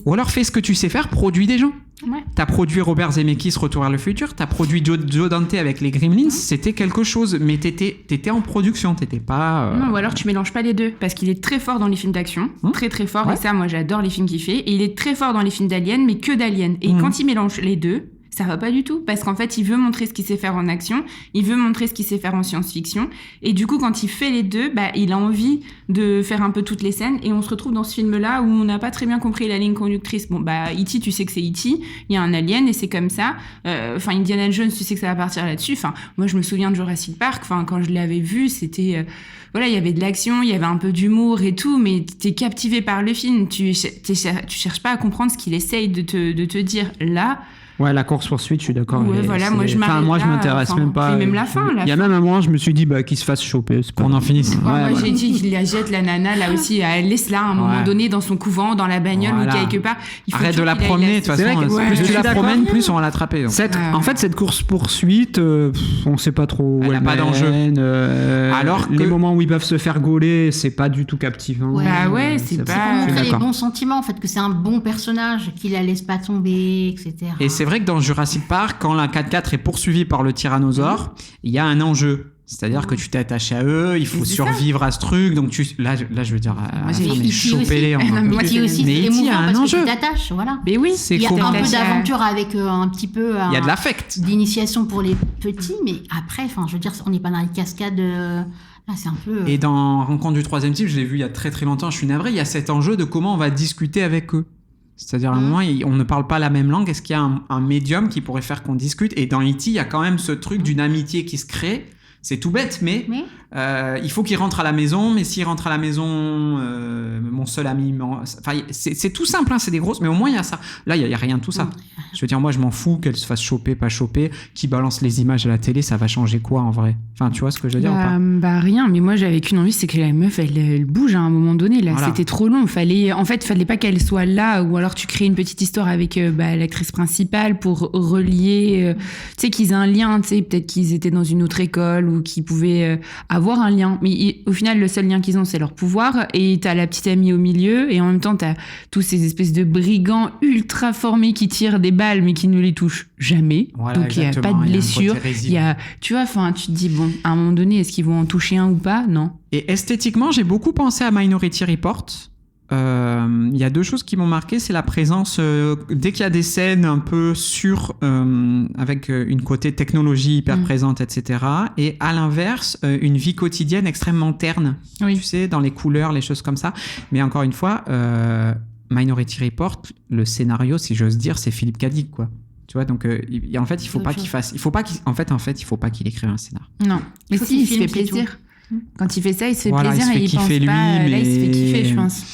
Ou alors fais ce que tu sais faire, produis des gens. Ouais. T'as produit Robert Zemeckis Retour vers le futur, t'as produit Joe Dante avec les Gremlins, c'était quelque chose, mais t'étais en production, t'étais pas... Non, ou alors tu mélanges pas les deux, parce qu'il est très fort dans les films d'action, très très fort, et ça, moi j'adore les films qu'il fait, et il est très fort dans les films d'aliens, mais que d'aliens. Et quand il mélange les deux, ça va pas du tout, parce qu'en fait, il veut montrer ce qu'il sait faire en action, il veut montrer ce qu'il sait faire en science-fiction, et du coup, quand il fait les deux, bah, il a envie de faire un peu toutes les scènes, et on se retrouve dans ce film-là où on n'a pas très bien compris la ligne conductrice. Bon, bah, E.T., tu sais que c'est E.T., il y a un alien, et c'est comme ça. Enfin, Indiana Jones, tu sais que ça va partir là-dessus. Enfin, moi, je me souviens de Jurassic Park, enfin, quand je l'avais vu, c'était... voilà, il y avait de l'action, il y avait un peu d'humour et tout, mais t'es captivé par le film, tu cherches pas à comprendre ce qu'il essaye de te dire. Là... Ouais, la course-poursuite, je suis d'accord. Ouais, voilà, moi je m'arrête moi, là, je m'intéresse même pas. Même la fin. Il y a même un moment, je me suis dit qu'il se fasse choper. Qu'on en finisse. Moi, j'ai dit qu'il la jette, la nana, là aussi. Elle laisse là, à un moment donné, dans son couvent, dans la bagnole ou quelque part. Arrête de la promener, de toute façon. Plus tu la promènes, plus on va l'attraper. En fait, cette course-poursuite, on sait pas trop où elle n'a pas d'enjeu. Alors les moments où ils peuvent se faire gauler, c'est pas du tout captivant. Ouais. C'est pas... pour montrer les bons sentiments, en fait, que c'est un bon personnage, qu'il la laisse pas tomber, etc. Et c'est vrai que dans Jurassic Park, quand la 4x4 est poursuivie par le tyrannosaure, il y a un enjeu. C'est-à-dire que tu t'es attaché à eux, il faut survivre à ce truc. Donc là, je veux dire, chopez-les. Mais aussi, c'est émouvant parce que tu t'attaches, voilà. Mais oui, il y a un peu d'aventure avec un petit peu... Il y a de l'affect. D'initiation pour les petits, mais après, je veux dire, on n'est pas dans les cascades... Là, c'est un peu... Et dans Rencontre du troisième type, je l'ai vu il y a très très longtemps, je suis navré, il y a cet enjeu de comment on va discuter avec eux. C'est-à-dire, à un moment, on ne parle pas la même langue. Est-ce qu'il y a un médium qui pourrait faire qu'on discute ? Et dans E.T., il y a quand même ce truc d'une amitié qui se crée. C'est tout bête, mais il faut qu'il rentre à la maison. Mais s'il rentre à la maison, mon seul ami... Enfin, c'est tout simple, hein, c'est des grosses... Mais au moins, il y a ça. Là, il n'y a rien de tout ça. Je veux dire, moi, je m'en fous qu'elle se fasse choper, pas choper. Qui balance les images à la télé, ça va changer quoi, en vrai ? Enfin, tu vois ce que je veux dire ou pas ? Rien. Mais moi, j'avais qu'une envie, c'est que la meuf, elle bouge à un moment donné. Là, c'était trop long. Fallait pas qu'elle soit là. Ou alors, tu crées une petite histoire avec l'actrice principale pour relier... tu sais, qu'ils aient un lien. Tu sais, peut-être qu'ils étaient dans une autre école ou qu'ils pouvaient avoir un lien. Mais au final, le seul lien qu'ils ont, c'est leur pouvoir. Et t'as la petite amie au milieu. Et en même temps, t'as tous ces espèces de brigands ultra formés qui tirent des balles, mais qui ne les touchent jamais. Voilà, donc, il n'y a pas de blessure. Tu vois, tu te dis, bon, à un moment donné, est-ce qu'ils vont en toucher un ou pas ? Non. Et esthétiquement, j'ai beaucoup pensé à Minority Report. Il y a deux choses qui m'ont marqué, c'est la présence dès qu'il y a des scènes un peu avec une côté technologie hyper présente, etc. Et à l'inverse, une vie quotidienne extrêmement terne, tu sais, dans les couleurs, les choses comme ça. Mais encore une fois, Minority Report, le scénario, si j'ose dire, c'est Philippe K. Dick, quoi. Tu vois, donc en fait, il faut pas qu'il écrive un scénar. Non, mais si, il se fait plaisir. Quand il fait ça, il se fait plaisir et il pense pas. Lui, là, il se fait kiffer, je pense.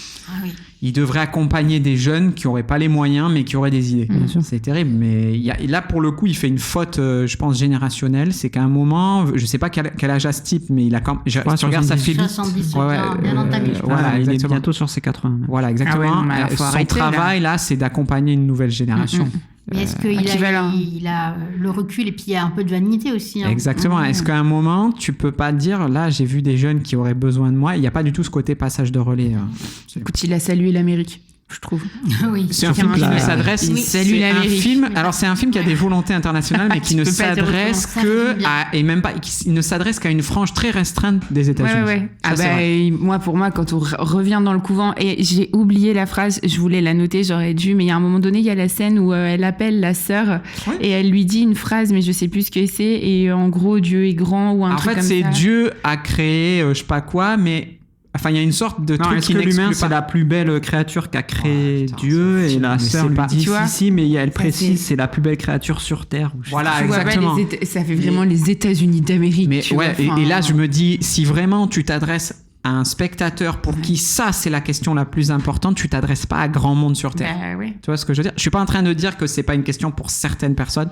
Il devrait accompagner des jeunes qui n'auraient pas les moyens, mais qui auraient des idées. Bien sûr. C'est terrible, mais là, pour le coup, il fait une faute, je pense, générationnelle. C'est qu'à un moment, je ne sais pas quel âge a ce type, mais il a quand même... Si tu regardes sa fille... 70, bien entamé. Voilà, il est bientôt sur ses 80. Voilà, exactement. Son travail, là, c'est d'accompagner une nouvelle génération. Mais est-ce qu'il a le recul et puis il y a un peu de vanité aussi, hein. Exactement. Est-ce qu'à un moment, tu peux pas dire, là, j'ai vu des jeunes qui auraient besoin de moi, il n'y a pas du tout ce côté passage de relais. Écoute, il a salué l'Amérique, je trouve. Oui. C'est un film qui ne s'adresse... Salut l'Amérique. Alors, c'est un film qui a des volontés internationales, mais qui ne s'adresse et même pas... Il ne s'adresse qu'à une frange très restreinte des États-Unis. Ouais. Pour moi, quand on revient dans le couvent, et j'ai oublié la phrase, je voulais la noter, j'aurais dû, mais il y a un moment donné, il y a la scène où elle appelle la sœur et elle lui dit une phrase, mais je sais plus ce que c'est, et en gros, Dieu est grand ou un truc comme ça. En fait, c'est Dieu a créé je sais pas quoi, mais Enfin, il y a une sorte de truc Est-ce qui que l'humain, n'exclut c'est pas. la plus belle créature qu'a créé Attends, Dieu c'est et la mais sœur c'est lui pas- dit tu vois, si, mais elle ça, précise c'est- c'est la plus belle créature sur Terre. ou je sais Voilà, pas. Tu vois, exactement. ça fait vraiment les États-Unis d'Amérique. Mais tu ouais, vois, et là, je me dis, si vraiment tu t'adresses à un spectateur pour qui ça, c'est la question la plus importante, tu t'adresses pas à grand monde sur Terre. Bah, ouais. Tu vois ce que je veux dire? Je suis pas en train de dire que c'est pas une question pour certaines personnes.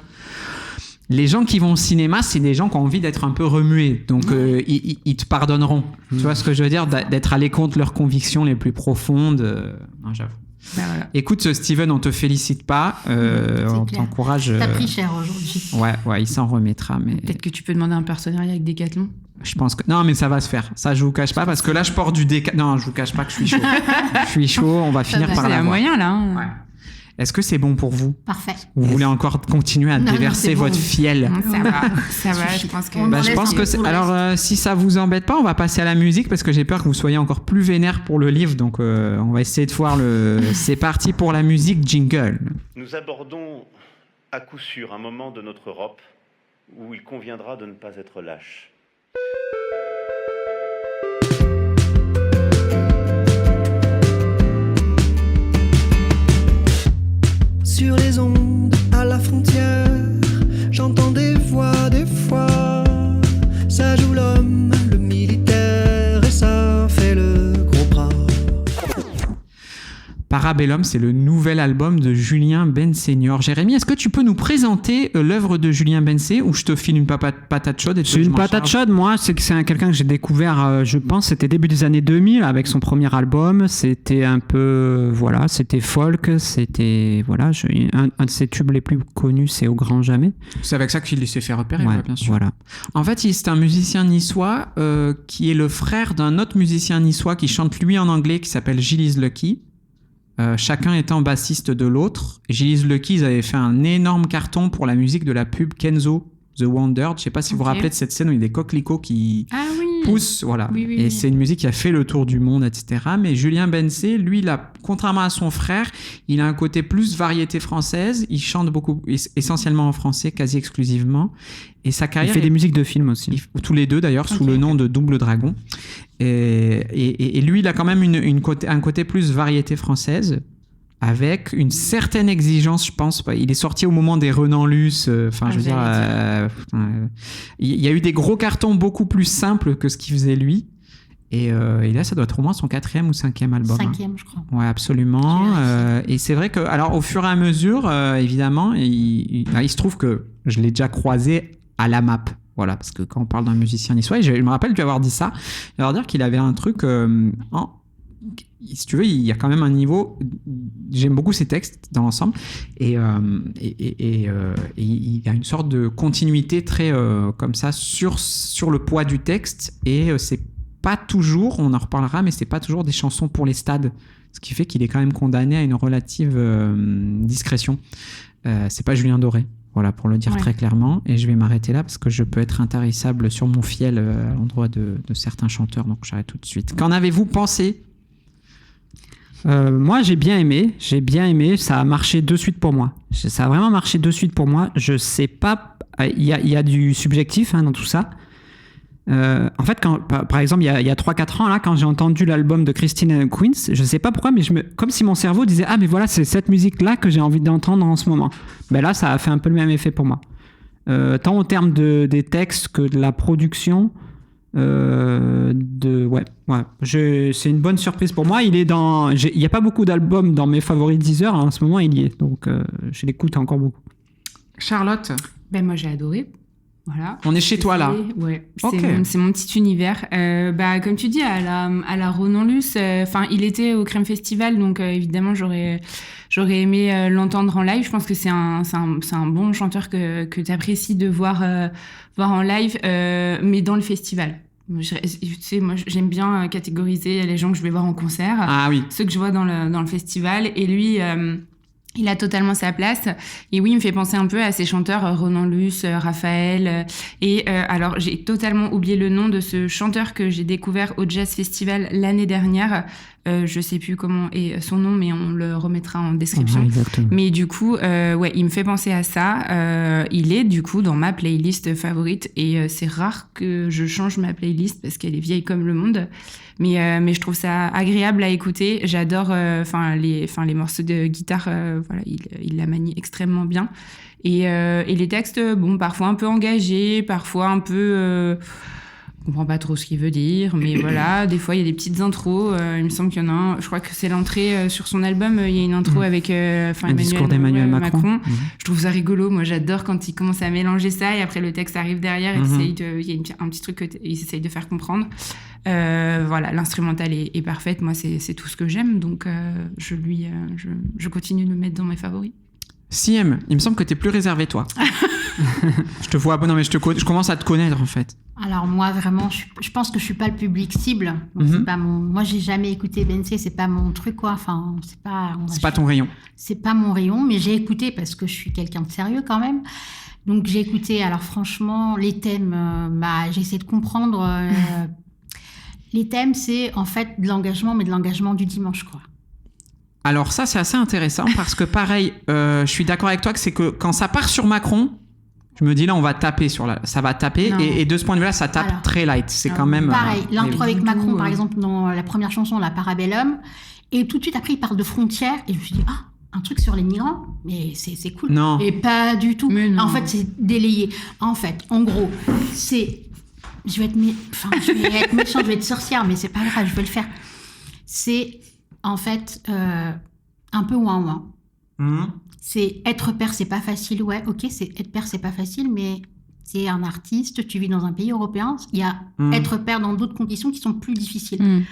Les gens qui vont au cinéma, c'est des gens qui ont envie d'être un peu remués. Donc, ils te pardonneront. Tu vois ce que je veux dire? D'être allé contre leurs convictions les plus profondes. Non, j'avoue. Bah, voilà. Écoute, Steven, on te félicite pas. On clair. t'encourage. T'as pris cher aujourd'hui. Ouais, il s'en remettra. Mais Peut-être que tu peux demander un partenariat avec Decathlon. je pense que. Non, mais ça va se faire. Ça, je vous cache pas. Parce que là, je porte du déca. Non, je vous cache pas que je suis chaud. Je suis chaud. On va finir va. par C'est un l'avoir. moyen, là. hein. Ouais. Est-ce que c'est bon pour vous? Parfait. Vous voulez encore continuer à Non, déverser c'est bon. votre fiel? Ça va, ça va. Je pense que. On Bah, en je laisse pense un que peu c'est... pour le Alors, si ça vous embête pas, on va passer à la musique parce que j'ai peur que vous soyez encore plus vénère pour le livre. Donc, on va essayer de voir le. C'est parti pour la musique jingle. Nous abordons à coup sûr un moment de notre Europe où il conviendra de ne pas être lâche. Sur les ondes, à la frontière, j'entends des voix, des fois. Ça joue l'homme, le militaire, et ça fait le gros bras. Parabellum, c'est le nouvel album de Julien Benseigneur. Jérémy, est-ce que tu peux nous présenter l'œuvre de Julien Bensé ou je te file une patate chaude et C'est une patate chaude, moi, c'est que c'est quelqu'un que j'ai découvert, je pense, c'était début des années 2000 avec son premier album. C'était un peu, voilà, c'était folk, c'était, voilà, un de ses tubes les plus connus, c'est Au Grand Jamais. C'est avec ça qu'il s'est fait repérer, Ouais, ouais, bien sûr. voilà. En fait, c'est un musicien niçois qui est le frère d'un autre musicien niçois qui chante lui en anglais qui s'appelle Gill Is Lucky. Chacun étant bassiste de l'autre. Gill Is Lucky, ils avaient fait un énorme carton pour la musique de la pub Kenzo The Wonder. Je sais pas si vous vous Ok. rappelez de cette scène où il y a des coquelicots qui Ah oui. poussent, voilà. Oui, oui, et oui. c'est une musique qui a fait le tour du monde, etc. Mais Julien Bensé, lui, il a, contrairement à son frère, il a un côté plus variété française. Il chante beaucoup, essentiellement en français, quasi exclusivement. Et sa Il carrière fait des musiques de films aussi. tous les deux d'ailleurs, sous Ok. le nom de Double Dragon. Et lui, il a quand même un côté plus variété française, avec une certaine exigence, je pense. Il est sorti au moment des Renan Luce. Enfin, je veux dire, il y a eu des gros cartons beaucoup plus simples que ce qu'il faisait lui. Et là, ça doit être au moins son 4e ou 5e album. hein. 5e, je crois. Ouais, absolument. Je vérifie. Et c'est vrai que, alors, au fur et à mesure, évidemment, il se trouve que je l'ai déjà croisé à la map. Voilà, parce que quand on parle d'un musicien niçois, et je me rappelle lui avoir dit ça, lui avoir dit qu'il avait un truc. Si tu veux, il y a quand même un niveau. J'aime beaucoup ses textes dans l'ensemble, et il y a une sorte de continuité très comme ça sur le poids du texte, et c'est pas toujours, on en reparlera, mais c'est pas toujours des chansons pour les stades, ce qui fait qu'il est quand même condamné à une relative discrétion. C'est pas Julien Doré. Voilà, pour le dire Ouais. très clairement. Et je vais m'arrêter là parce que je peux être intarissable sur mon fiel à l'endroit de certains chanteurs. Donc j'arrête tout de suite. Qu'en avez-vous pensé? Moi, j'ai bien aimé. Ça a marché de suite pour moi. Ça a vraiment marché de suite pour moi. Je sais pas. Il y a du subjectif dans tout ça. En fait, par exemple, il y a 3-4 ans, là, quand j'ai entendu l'album de Christine and the Queens, je sais pas pourquoi, mais comme si mon cerveau disait « Ah, mais voilà, c'est cette musique-là que j'ai envie d'entendre en ce moment. » Ben là, ça a fait un peu le même effet pour moi. Tant au terme des textes que de la production. C'est une bonne surprise pour moi. Il y a pas beaucoup d'albums dans mes favoris Deezer. En ce moment, il y est. Donc, je l'écoute encore beaucoup. Charlotte? Ben moi j'ai adoré. Voilà. On est chez toi, là. Ouais, Ok. c'est mon petit univers. Comme tu dis, à la Ronan Luce, il était au Crème Festival, donc évidemment j'aurais aimé l'entendre en live. Je pense que c'est un bon chanteur que tu apprécies de voir en live, mais dans le festival. Tu sais, moi j'aime bien catégoriser les gens que je vais voir en concert, Ah oui. ceux que je vois dans le festival, et lui... il a totalement sa place. Et oui, il me fait penser un peu à ces chanteurs Ronan Luce, Raphaël. Alors, j'ai totalement oublié le nom de ce chanteur que j'ai découvert au Jazz Festival l'année dernière. Je sais plus comment est son nom, mais on le remettra en description. Ouais, exactement. Mais du coup, il me fait penser à ça. Il est du coup dans ma playlist favorite et c'est rare que je change ma playlist parce qu'elle est vieille comme le monde. Mais je trouve ça agréable à écouter. J'adore les morceaux de guitare. Il la manie extrêmement bien. Et les textes, parfois un peu engagés, parfois un peu... on comprend pas trop ce qu'il veut dire, mais voilà, des fois il y a des petites intros. Il me semble qu'il y en a un, je crois que c'est l'entrée sur son album, il y a une intro avec un discours d'Emmanuel Macron. Je trouve ça rigolo, moi j'adore quand il commence à mélanger ça et après le texte arrive derrière et il y a un petit truc qu'ils essayent de faire comprendre. L'instrumental est parfaite, moi c'est tout ce que j'aime, donc je continue de le mettre dans mes favoris. Siem, il me semble que t'es plus réservé, toi. Je te vois, non mais je commence à te connaître en fait. Alors moi vraiment, je pense que je suis pas le public cible. Donc c'est pas moi j'ai jamais écouté Beyoncé, c'est pas mon truc quoi. Enfin c'est pas ton rayon. C'est pas mon rayon, mais j'ai écouté parce que je suis quelqu'un de sérieux quand même. Donc j'ai écouté. Alors franchement, les thèmes, j'ai essayé de comprendre. Les thèmes, c'est en fait de l'engagement, mais de l'engagement du dimanche quoi. Alors ça, c'est assez intéressant parce que pareil, je suis d'accord avec toi que c'est que quand ça part sur Macron, je me dis là, on va taper ça va taper et de ce point de vue-là, ça tape très light. C'est quand même... Pareil, l'intro avec Macron, par exemple, dans la première chanson, la Parabellum, et tout de suite après, il parle de frontières et je me suis dit, un truc sur les migrants, mais c'est cool. Non. Et pas du tout. En fait, c'est délayé. En fait, en gros, c'est... Je vais être méchante, je vais être sorcière, mais c'est pas grave, je vais le faire. C'est... En fait, un peu ouin-ouin. C'est être père, c'est pas facile. Ouais, ok, être père, c'est pas facile, mais c'est un artiste, tu vis dans un pays européen. Il y a être père dans d'autres conditions qui sont plus difficiles.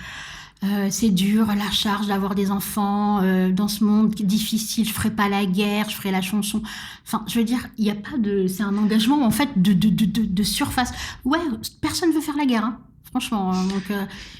C'est dur, la charge d'avoir des enfants dans ce monde difficile. Je ferai pas la guerre, je ferai la chanson. Enfin, je veux dire, il y a pas de... C'est un engagement, en fait, de surface. Ouais, personne veut faire la guerre, hein. Franchement,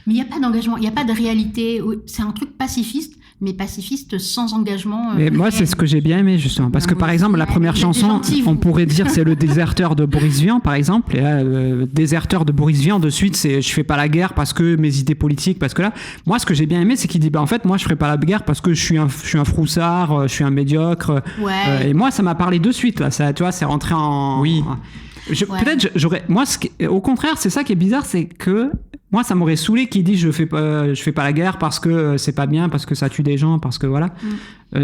mais il n'y a pas d'engagement, il n'y a pas de réalité. C'est un truc pacifiste, mais pacifiste sans engagement. Mais moi, c'est ce que j'ai bien aimé, justement. Parce que, par exemple, la première chanson, on pourrait dire c'est le déserteur de Boris Vian, par exemple. Et là, déserteur de Boris Vian, de suite, c'est je fais pas la guerre parce que mes idées politiques, parce que là, moi, ce que j'ai bien aimé, c'est qu'il dit, en fait, moi, je ferai pas la guerre parce que je suis un froussard, je suis un médiocre. Ouais. Et moi, ça m'a parlé de suite, là. Ça, tu vois, c'est rentré en... Oui. Peut-être j'aurais... Moi, au contraire, c'est ça qui est bizarre, c'est que moi, ça m'aurait saoulé qu'il dise je fais pas la guerre parce que c'est pas bien, parce que ça tue des gens, parce que voilà.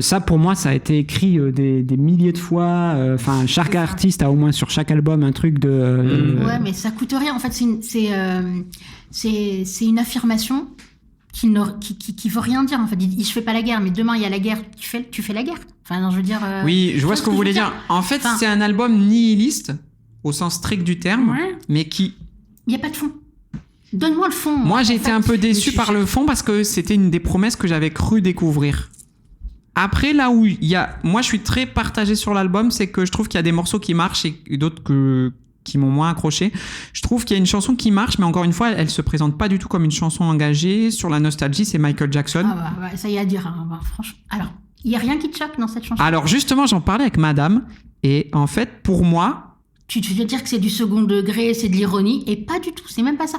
Ça, pour moi, ça a été écrit des milliers de fois. Enfin, chaque artiste a au moins sur chaque album un truc de... Ouais, mais ça coûte rien. En fait, c'est une affirmation qui veut rien dire. En fait, je fais pas la guerre, mais demain il y a la guerre. Tu fais la guerre. Enfin, non, je veux dire. Oui, je vois ce que vous voulez dire. En fait, c'est un album nihiliste au sens strict du terme, mais qui... Il n'y a pas de fond. Donne-moi le fond. Moi, j'ai été un peu déçu par le fond parce que c'était une des promesses que j'avais cru découvrir. Après, là où il y a... Moi, je suis très partagé sur l'album, c'est que je trouve qu'il y a des morceaux qui marchent et d'autres qui m'ont moins accroché. Je trouve qu'il y a une chanson qui marche, mais encore une fois, elle se présente pas du tout comme une chanson engagée. Sur la nostalgie, c'est Michael Jackson. Ça y a à dire. Hein. Franchement. Alors, il y a rien qui te choque dans cette chanson. Alors, justement, j'en parlais avec madame, et en fait, pour moi... Tu veux dire que c'est du second degré, c'est de l'ironie, et pas du tout, c'est même pas ça.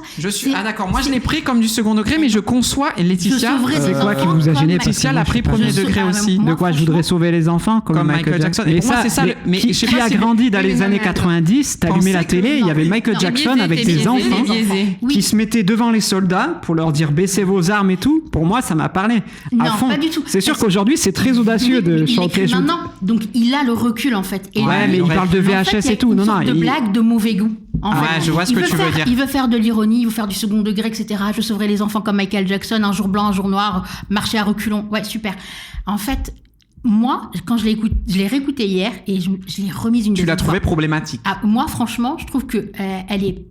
D'accord, moi je l'ai pris comme du second degré, mais je conçois, et Laetitia... C'est quoi qui vous a gêné? Laetitia l'a pris premier degré aussi. De quoi je voudrais sauver les enfants comme Michael Jackson. Et pour moi, c'est ça. Mais qui a grandi dans les années 90, t'allumais la télé, il y avait Michael Jackson avec des enfants qui se mettaient devant les soldats pour leur dire baissez vos armes et tout. Pour moi, ça m'a parlé à fond. Pas du tout. C'est sûr qu'aujourd'hui, c'est très audacieux de chanter. Maintenant, donc il a le recul en fait. Ouais, mais il parle de VHS et tout. Non, non. De blague de mauvais goût. En fait, je vois ce que tu veux dire. Il veut faire de l'ironie, il veut faire du second degré, etc. Je sauverai les enfants comme Michael Jackson, un jour blanc, un jour noir, marcher à reculons. Ouais, super. En fait, moi, quand je l'ai réécouté hier et je l'ai remise une deuxième fois. Tu l'as trouvé problématique. Moi, franchement, je trouve que elle est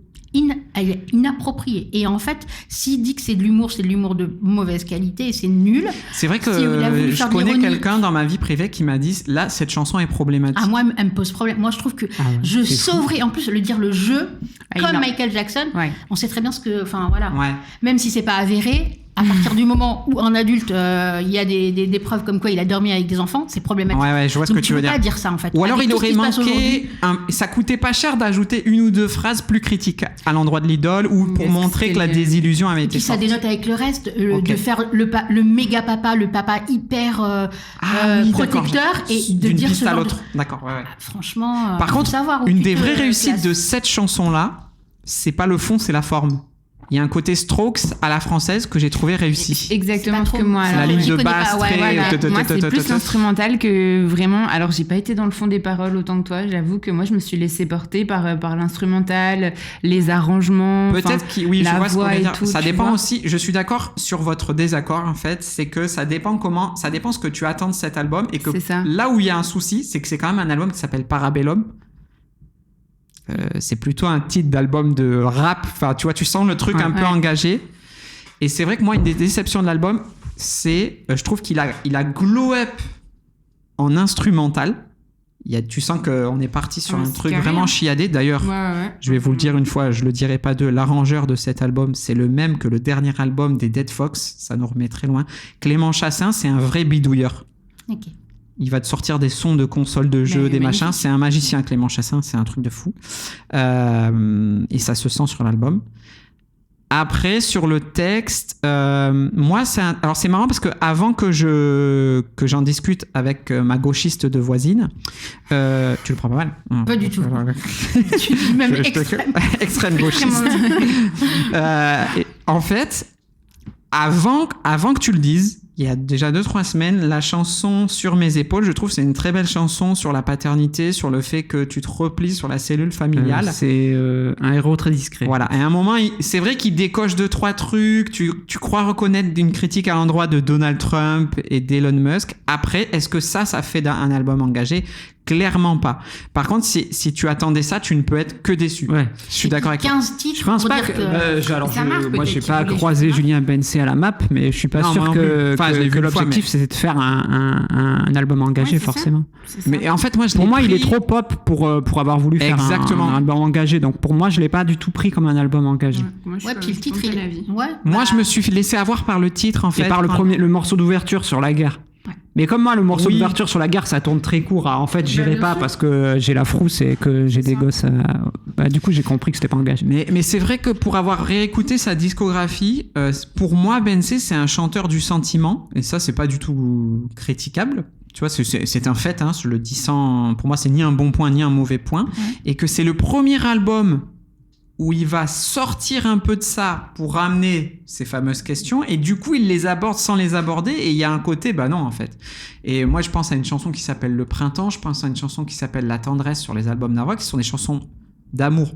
inappropriée. Et en fait, s'il dit que c'est de l'humour de mauvaise qualité et c'est nul. C'est vrai que je connais quelqu'un dans ma vie privée qui m'a dit là, cette chanson est problématique. Moi, elle me pose problème. Moi, je trouve que je sauverai, en plus, dire le jeu comme Michael Jackson. Ouais. On sait très bien ce que. Enfin, voilà. Ouais. Même si c'est pas avéré. À partir du moment où un adulte, il y a des preuves comme quoi il a dormi avec des enfants, c'est problématique. Ouais, je vois ce Donc, que tu veux peux dire. pas dire ça en fait. Ou alors Avec il tout ce aurait qui se passe aujourd'hui. manqué, ça coûtait pas cher d'ajouter une ou deux phrases plus critiques à l'endroit de l'idole ou pour Est-ce montrer que la que- désillusion avait Et été puis ça sortie. dénote avec le reste, Ok. de faire le méga papa, le papa hyper Oui, d'accord. protecteur et de D'une dire piste ce à genre l'autre. D'accord, ouais. Franchement, Par faut contre, savoir où une tu des te vraies réussites places. de cette chanson-là, c'est pas le fond, c'est la forme. Il y a un côté Strokes à la française que j'ai trouvé réussi. Exactement C'est ce pas que trop- moi. c'est La alors, ligne j'y de connais pas, basse ouais, très... voilà. Moi, c'est plus l'instrumental que vraiment. Alors, j'ai pas été dans le fond des paroles autant que toi. J'avoue que moi, je me suis laissée porter par l'instrumental, les arrangements. Peut-être oui, je la vois ce qu'on voix veut et dire. tout, Ça tu dépend vois. aussi. Je suis d'accord sur votre désaccord en fait. C'est que ça dépend ce que tu attends de cet album et que C'est ça. là où il y a un souci, c'est que c'est quand même un album qui s'appelle Parabellum. C'est plutôt un titre d'album de rap. Enfin, tu vois, tu sens le truc un peu Ouais. engagé. Et c'est vrai que moi, une des déceptions de l'album, c'est, je trouve qu'il a glow up en instrumental. Tu sens qu'on est parti sur Ouais, un c'est truc carré, vraiment hein. chiadé. D'ailleurs, Ouais. je vais vous le dire une fois, je le dirai pas deux. L'arrangeur de cet album, c'est le même que le dernier album des Dead Fox. Ça nous remet très loin. Clément Chassin, c'est un vrai bidouilleur. Ok. Il va te sortir des sons de consoles de jeux, Mais des magnifique. machins. C'est un magicien, Clément Chassin. C'est un truc de fou. Et ça se sent sur l'album. Après, sur le texte, moi, alors c'est marrant parce que avant que j'en discute avec ma gauchiste de voisine, tu le prends pas mal. Pas du tout. Tu dis même extrême. Extrême gauchiste. En fait, avant que tu le dises, il y a déjà 2-3 semaines, la chanson Sur mes épaules, je trouve que c'est une très belle chanson sur la paternité, sur le fait que tu te replies sur la cellule familiale. C'est un héros très discret. Voilà. Et à un moment, c'est vrai qu'il décoche 2-3 trucs. Tu crois reconnaître une critique à l'endroit de Donald Trump et d'Elon Musk. Après, est-ce que ça fait un album engagé? Clairement pas. Par contre, si tu attendais ça, tu ne peux être que déçu. Ouais. Je suis d'accord avec toi. 15 titres Je pense pour pas dire que. que... Alors, Ça marche, moi, peut-être j'ai qu'il pas voulait croisé faire ça. Julien Bencé à la map, mais je suis pas Non, sûr moi non que, plus. Enfin, je l'ai vu que une fois, l'objectif mais- c'était de faire un album engagé, Ouais, c'est forcément. C'est ça. Mais en fait, moi, je Pour l'ai moi, il est pris- trop pop pour avoir voulu faire Exactement. un album engagé. Donc pour moi, je l'ai pas du tout pris comme un album engagé. Ouais, moi, Ouais, puis le titre, il est... Ouais, Moi, bah, je me suis laissé avoir par le titre, en fait. Et par le morceau d'ouverture sur la guerre. Ouais. Mais comme moi, le morceau Oui. d'ouverture sur la guerre, ça tourne très court. En fait, j'irai bien pas sûr. parce que j'ai la frousse et que j'ai des gosses. Du coup, j'ai compris que c'était pas engagé. Mais c'est vrai que pour avoir réécouté sa discographie, pour moi, Bencé, c'est un chanteur du sentiment. Et ça, c'est pas du tout critiquable. Tu vois, c'est un fait. Hein, je le dis sans... Pour moi, c'est ni un bon point, ni un mauvais point. Ouais. Et que c'est le premier album où il va sortir un peu de ça pour ramener ces fameuses questions. Et du coup, il les aborde sans les aborder. Et il y a un côté, bah non, en fait. Et moi, je pense à une chanson qui s'appelle Le Printemps. Je pense à une chanson qui s'appelle La Tendresse sur les albums d'Avoix, qui sont des chansons d'amour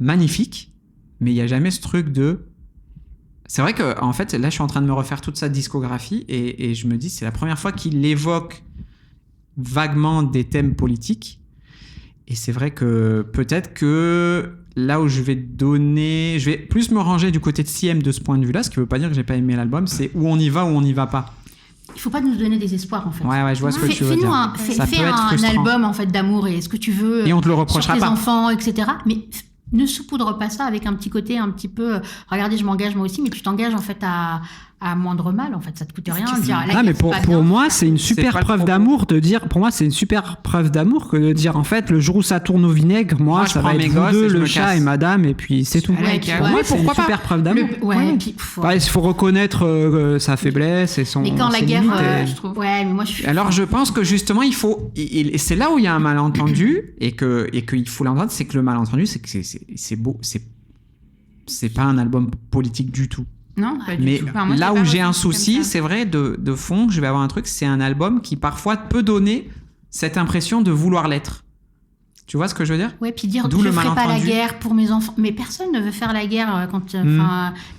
magnifiques. Mais il n'y a jamais ce truc de... C'est vrai que, en fait, là, je suis en train de me refaire toute sa discographie. Et je me dis, c'est la première fois qu'il évoque vaguement des thèmes politiques. Et c'est vrai que peut-être que là où je vais plus me ranger du côté de CM de ce point de vue-là, ce qui veut pas dire que j'ai pas aimé l'album, c'est où on y va ou on n'y va pas. Il faut pas nous donner des espoirs, en fait. Ouais, je vois ce que tu veux Fais-nous dire. Ça fais peut être un frustrant. album, en fait, d'amour et ce que tu veux. Et on te le sur reprochera tes pas. enfants, etc. Mais ne saupoudre pas ça avec un petit côté un petit peu... regardez, je m'engage moi aussi, mais tu t'engages, en fait, à moindre mal, en fait. Ça te coûte rien de dire... la Ah, guerre, mais c'est pour pas bien. moi, c'est une C'est super pas le preuve propos. d'amour de dire. Pour moi, c'est une super preuve d'amour que de dire en fait, le jour où ça tourne au vinaigre, moi, je ça prends va mes être gosses vous et deux, je le me chat casse. et madame, et puis c'est tout. Ouais, Pour moi, c'est une pourquoi pas. super preuve d'amour. Ouais, puis... pff, Il faut reconnaître sa faiblesse et son. mais quand la ses guerre... limites et- je trouve. Ouais, mais moi, je suis... Alors je pense que justement il faut, et c'est là où il y a un malentendu et qu'il faut l'entendre, c'est que le malentendu c'est que c'est beau, c'est pas un album politique du tout. Non, pas du Mais tout. Enfin, moi, là j'ai où pas j'ai un ressenti comme souci, ça. c'est vrai de fond, je vais avoir un truc, c'est un album qui parfois peut donner cette impression de vouloir l'être. Tu vois ce que je veux dire? Ouais, puis dire D'où je le ferai pas la malentendu. guerre pour mes enfants. Mais personne ne veut faire la guerre quand.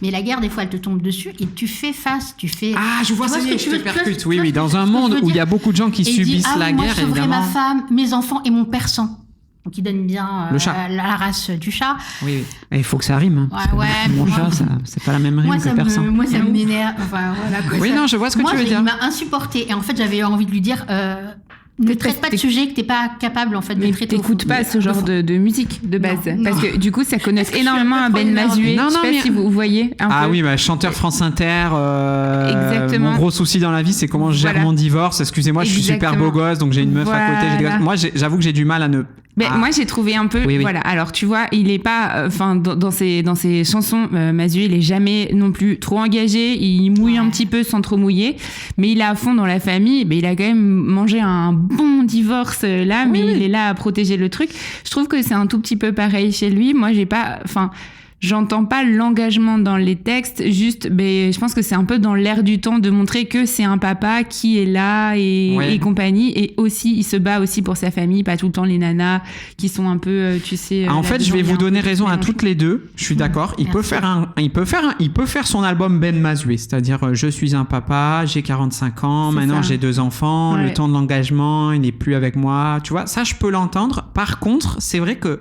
Mais la guerre, des fois, elle te tombe dessus et tu fais face. Tu fais. Ah, je vois Tu ça vois y ce est, que je tu te veux- tu vois percute. ce Oui, que oui, je dans veux un monde dire. où il y a beaucoup de gens qui Et il dit, subissent la moi, guerre, je sauverai évidemment. ma femme, mes enfants et mon persan. Donc il donne bien Le chat. la race du chat. Oui, oui. Et il faut que ça rime. Hein, parce que Ouais, mon moi- chat, c'est pas la même rime Moi, que ça personne. m'énerve. Enfin, voilà, quoi, Oui, ça- non, je vois ce que moi, tu veux dire. Il m'a insupporté. Et en fait, j'avais envie de lui dire Ne traite pas de sujet que t'es pas capable en fait de Mais traiter. t'écoutes pas ce genre de musique de base. Non, parce que du coup, ça connote Est-ce que je suis énormément un à peu Ben trop Mazué. énervée? Je sais pas si vous voyez un Ah peu. oui, chanteur France Inter. Exactement. Mon gros souci dans la vie, c'est comment je gère Voilà. mon divorce. Excusez-moi, je suis super beau Exactement. gosse, donc j'ai une meuf à côté. J'ai des Voilà. gosses. Moi, j'avoue que j'ai du mal à ne. Moi, j'ai trouvé un peu. Oui. Voilà. Alors, tu vois, il est pas. Enfin, dans ses chansons, Mazué, il est jamais non plus trop engagé. Il mouille un petit peu sans trop mouiller, mais il est à fond dans la famille. Il a quand même mangé un bon divorce là, mais il est là à protéger le truc. Je trouve que c'est un tout petit peu pareil chez lui. Moi, j'ai pas. Enfin. J'entends pas l'engagement dans les textes, juste, je pense que c'est un peu dans l'air du temps de montrer que c'est un papa qui est là et compagnie, et aussi, il se bat aussi pour sa famille, pas tout le temps les nanas qui sont un peu, tu sais. En fait, je vais vous donner raison à toutes les deux. Je suis d'accord. Il peut faire son album Ben Mazué, c'est-à-dire je suis un papa, j'ai 45 ans, C'est maintenant ça. j'ai 2 enfants, Ouais. le temps de l'engagement, il n'est plus avec moi. Tu vois, ça je peux l'entendre. Par contre, c'est vrai que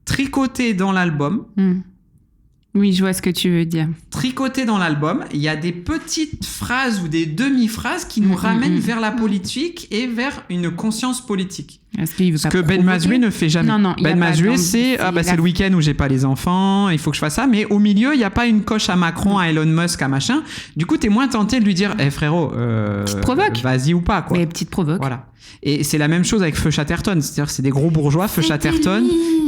tricoter dans l'album. Oui, je vois ce que tu veux dire. Tricoté dans l'album, il y a des petites phrases ou des demi-phrases qui nous ramènent vers la politique et vers une conscience politique. Ce que Ben Mazué ne fait jamais. Non, il y a Ben pas Mazué, de- c'est c'est le week-end où j'ai pas les enfants, il faut que je fasse ça, mais au milieu, il n'y a pas une coche à Macron, à Elon Musk, à machin. Du coup, t'es moins tenté de lui dire, frérot, Petite provoque. vas-y ou pas, quoi. Mais petite provoque. Voilà. Et c'est la même chose avec Feu Chatterton, c'est-à-dire c'est des gros bourgeois, Feu Chatterton,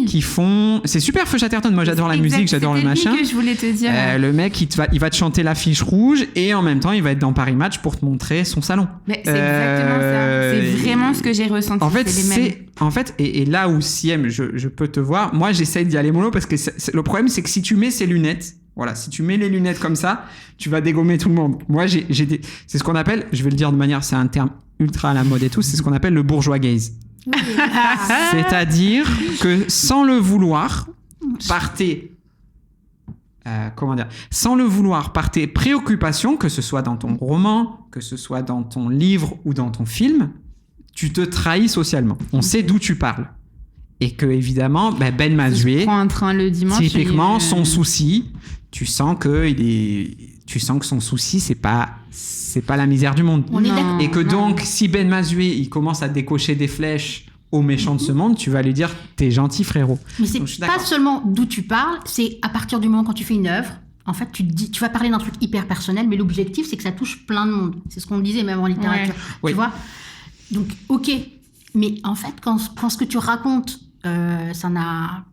qui font. C'est super Feu Chatterton, moi j'adore la musique, j'adore le machin. C'est que je voulais te dire. Le mec, il va te chanter l'affiche rouge et en même temps, il va être dans Paris Match pour te montrer son salon. Mais c'est exactement ça. C'est vraiment ce que j'ai ressenti. En fait, c'est les mêmes. et là où Siem, je peux te voir, moi j'essaye d'y aller mollo parce que le problème, c'est que si tu mets ces lunettes, voilà, si tu mets les lunettes comme ça, tu vas dégommer tout le monde. Moi, c'est ce qu'on appelle, je vais le dire de manière, c'est un terme ultra à la mode et tout, c'est ce qu'on appelle le bourgeois gaze. C'est-à-dire que sans le vouloir, par tes préoccupations, que ce soit dans ton roman, que ce soit dans ton livre ou dans ton film, tu te trahis socialement. On sait d'où tu parles. Et que, évidemment, Ben Mazué, prends un train le dimanche. typiquement, son souci, tu sens que son souci, c'est pas la misère du monde. On est d'accord. Et que donc, si Ben Mazué, il commence à décocher des flèches aux méchants de ce monde, tu vas lui dire, t'es gentil, frérot. Mais c'est Donc, je suis pas d'accord. seulement d'où tu parles, c'est à partir du moment quand tu fais une œuvre, en fait, tu te dis, tu vas parler d'un truc hyper personnel, mais l'objectif, c'est que ça touche plein de monde. C'est ce qu'on disait même en littérature. Ouais. Tu vois? Donc, ok. Mais en fait, quand ce que tu racontes, ça n'a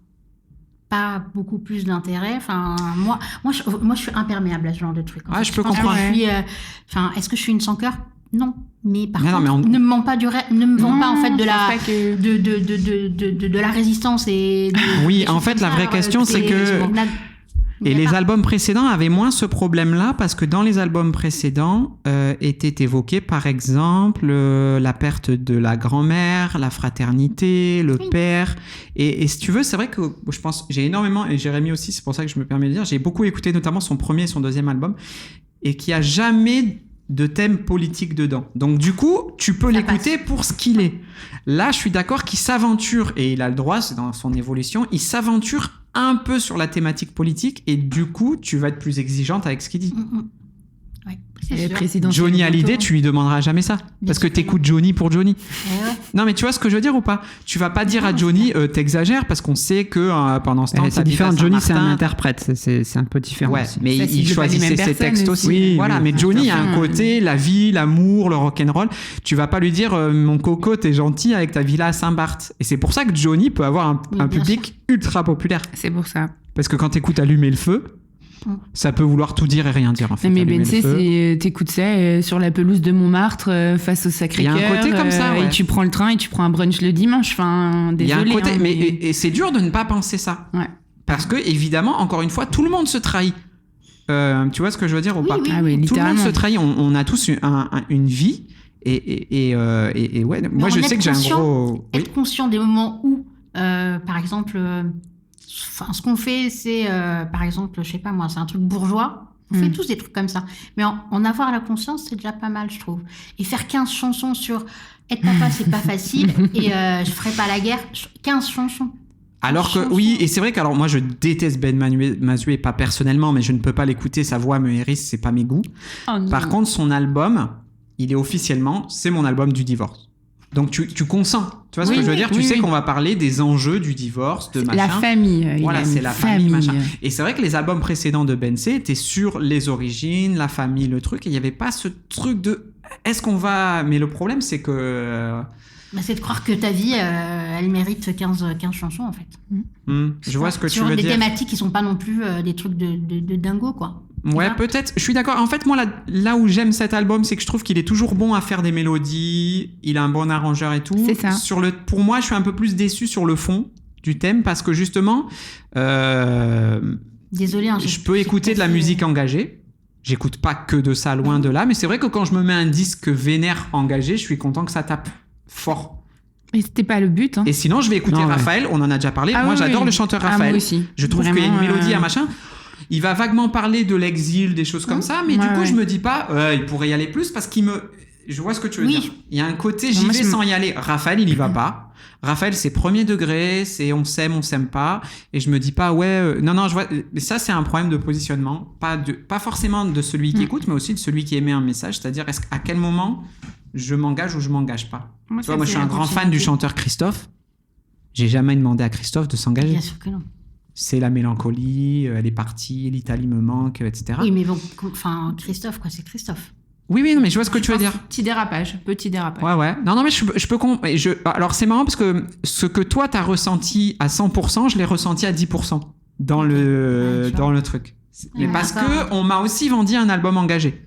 pas beaucoup plus d'intérêt. Enfin, moi, je suis imperméable à ce genre de truc. En Ouais, fait. je peux pense que comprendre. est-ce que je suis une sans cœur? Non. Mais par Non, contre, mais ne me vends pas ne me vends pas en fait de je la pense pas que- de la résistance et Oui, des en choses fait, comme la ça, vraie question, c'est que- Il y Et a les pas- albums précédents avaient moins ce problème-là parce que dans les albums précédents était évoqué par exemple la perte de la grand-mère, la fraternité, le père. Et si tu veux, c'est vrai que je pense, j'ai énormément, et Jérémy aussi, c'est pour ça que je me permets de dire, j'ai beaucoup écouté notamment son premier et son deuxième album et qu'il n'y a jamais de thème politique dedans. Donc du coup, tu peux Ça l'écouter pour ce qu'il est. Là, je suis d'accord qu'il s'aventure, et il a le droit, c'est dans son évolution, il s'aventure un peu sur la thématique politique, et du coup, tu vas être plus exigeante avec ce qu'il dit. Ouais, c'est Et sûr. présidentielle Johnny bientôt. Hallyday, tu lui demanderas jamais ça. Parce que sûr. t'écoutes Johnny pour Johnny. Eh ouais. Non, mais tu vois ce que je veux dire ou pas? Tu vas pas dire à Johnny, t'exagères, parce qu'on sait que pendant ce temps, C'est t'habites à différent. Johnny, c'est un Saint-Martin. interprète. C'est un peu différent. Ouais, aussi. mais Ça il cible pas les choisissait mêmes ses personnes textes aussi. aussi. Oui, Voilà, oui, mais Johnny, il y a un attention, côté, la vie, l'amour, le rock'n'roll. Tu vas pas lui dire, mon coco, t'es gentil avec ta villa à Saint-Barth. Et c'est pour ça que Johnny peut avoir un Oui, bien public ultra populaire. C'est pour ça. Parce que quand t'écoutes Allumer le feu, ça peut vouloir tout dire et rien dire, en fait. Mais Allumer le Beyoncé, feu. t'écoutes ça sur la pelouse de Montmartre face au Sacré-Cœur. Il y a un côté comme ça, ouais. Et tu prends le train et tu prends un brunch le dimanche. Enfin, Il y a un désolé. côté, hein, mais et c'est dur de ne pas penser ça. Ouais. Parce que, évidemment, encore une fois, tout le monde se trahit. Tu vois ce que je veux dire ou Oui, pas? oui. Ah oui, Tout le monde littéralement. se trahit. On a tous une vie. Et ouais, moi, je en sais être que j'ai un conscient, gros. Oui. Être conscient des moments où, par exemple, ce qu'on fait, c'est, par exemple, je sais pas moi, c'est un truc bourgeois. On fait tous des trucs comme ça. Mais en avoir la conscience, c'est déjà pas mal, je trouve. Et faire 15 chansons sur être papa, c'est pas facile. Et je ferai pas la guerre. 15 chansons. Alors que, oui, et c'est vrai qu'alors moi je déteste Ben Mazué, pas personnellement, mais je ne peux pas l'écouter, sa voix me hérisse, c'est pas mes goûts. Oh non. Par contre, son album, il est officiellement, c'est mon album du divorce. Donc tu consens. Tu vois ce Oui, que je veux dire? Tu oui, sais oui. qu'on va parler des enjeux du divorce, de machin. La famille. il Voilà, a c'est une la famille, machin. Et c'est vrai que les albums précédents de Beyoncé étaient sur les origines, la famille, le truc. Et il n'y avait pas ce truc de est-ce qu'on va. Mais le problème, c'est que. C'est de croire que ta vie, elle mérite 15 chansons, en fait. Je vois ce que tu sur veux des dire. thématiques qui sont pas non plus des trucs de dingo, quoi. Ouais, Tu vois peut-être. Je suis d'accord. En fait, moi, là où j'aime cet album, c'est que je trouve qu'il est toujours bon à faire des mélodies. Il a un bon arrangeur et tout. C'est ça. Pour moi, je suis un peu plus déçu sur le fond du thème parce que justement, Désolée, hein, je peux écouter de la musique engagée. J'écoute pas que de ça, loin de là. Mais c'est vrai que quand je me mets un disque vénère engagé, je suis content que ça tape fort. Mais c'était pas le but. Hein. Et sinon, je vais écouter Non, ouais. Raphaël. On en a déjà parlé. Ah moi, oui, j'adore oui. le chanteur Ah, Raphaël. moi aussi. Je trouve qu'il y a une Vraiment, mélodie, un machin. Il va vaguement parler de l'exil, des choses comme ça, mais du coup, ouais. je me dis pas, il pourrait y aller plus parce qu'il me. Je vois ce que tu veux Oui. dire. Il y a un côté, Non, j'y moi, vais je sans y aller. Raphaël, il y va pas. Raphaël, c'est premier degré, c'est on s'aime pas. Et je me dis pas, non, je vois. Mais ça, c'est un problème de positionnement. Pas forcément de celui qui écoute, mais aussi de celui qui émet un message. C'est-à-dire, à quel moment je m'engage ou je m'engage pas. Tu vois, moi, je suis un grand fan du chanteur Christophe. J'ai jamais demandé à Christophe de s'engager. Bien sûr que non. C'est la mélancolie, elle est partie, l'Italie me manque, etc. Oui, mais bon, enfin, Christophe, quoi, c'est Christophe. Oui, non, mais je vois ce que tu veux dire. Petit dérapage. Ouais. Non, mais je peux alors, c'est marrant parce que ce que toi, t'as ressenti à 100%, je l'ai ressenti à 10% dans le truc. Mais Ouais, parce d'accord. que on m'a aussi vendu un album engagé.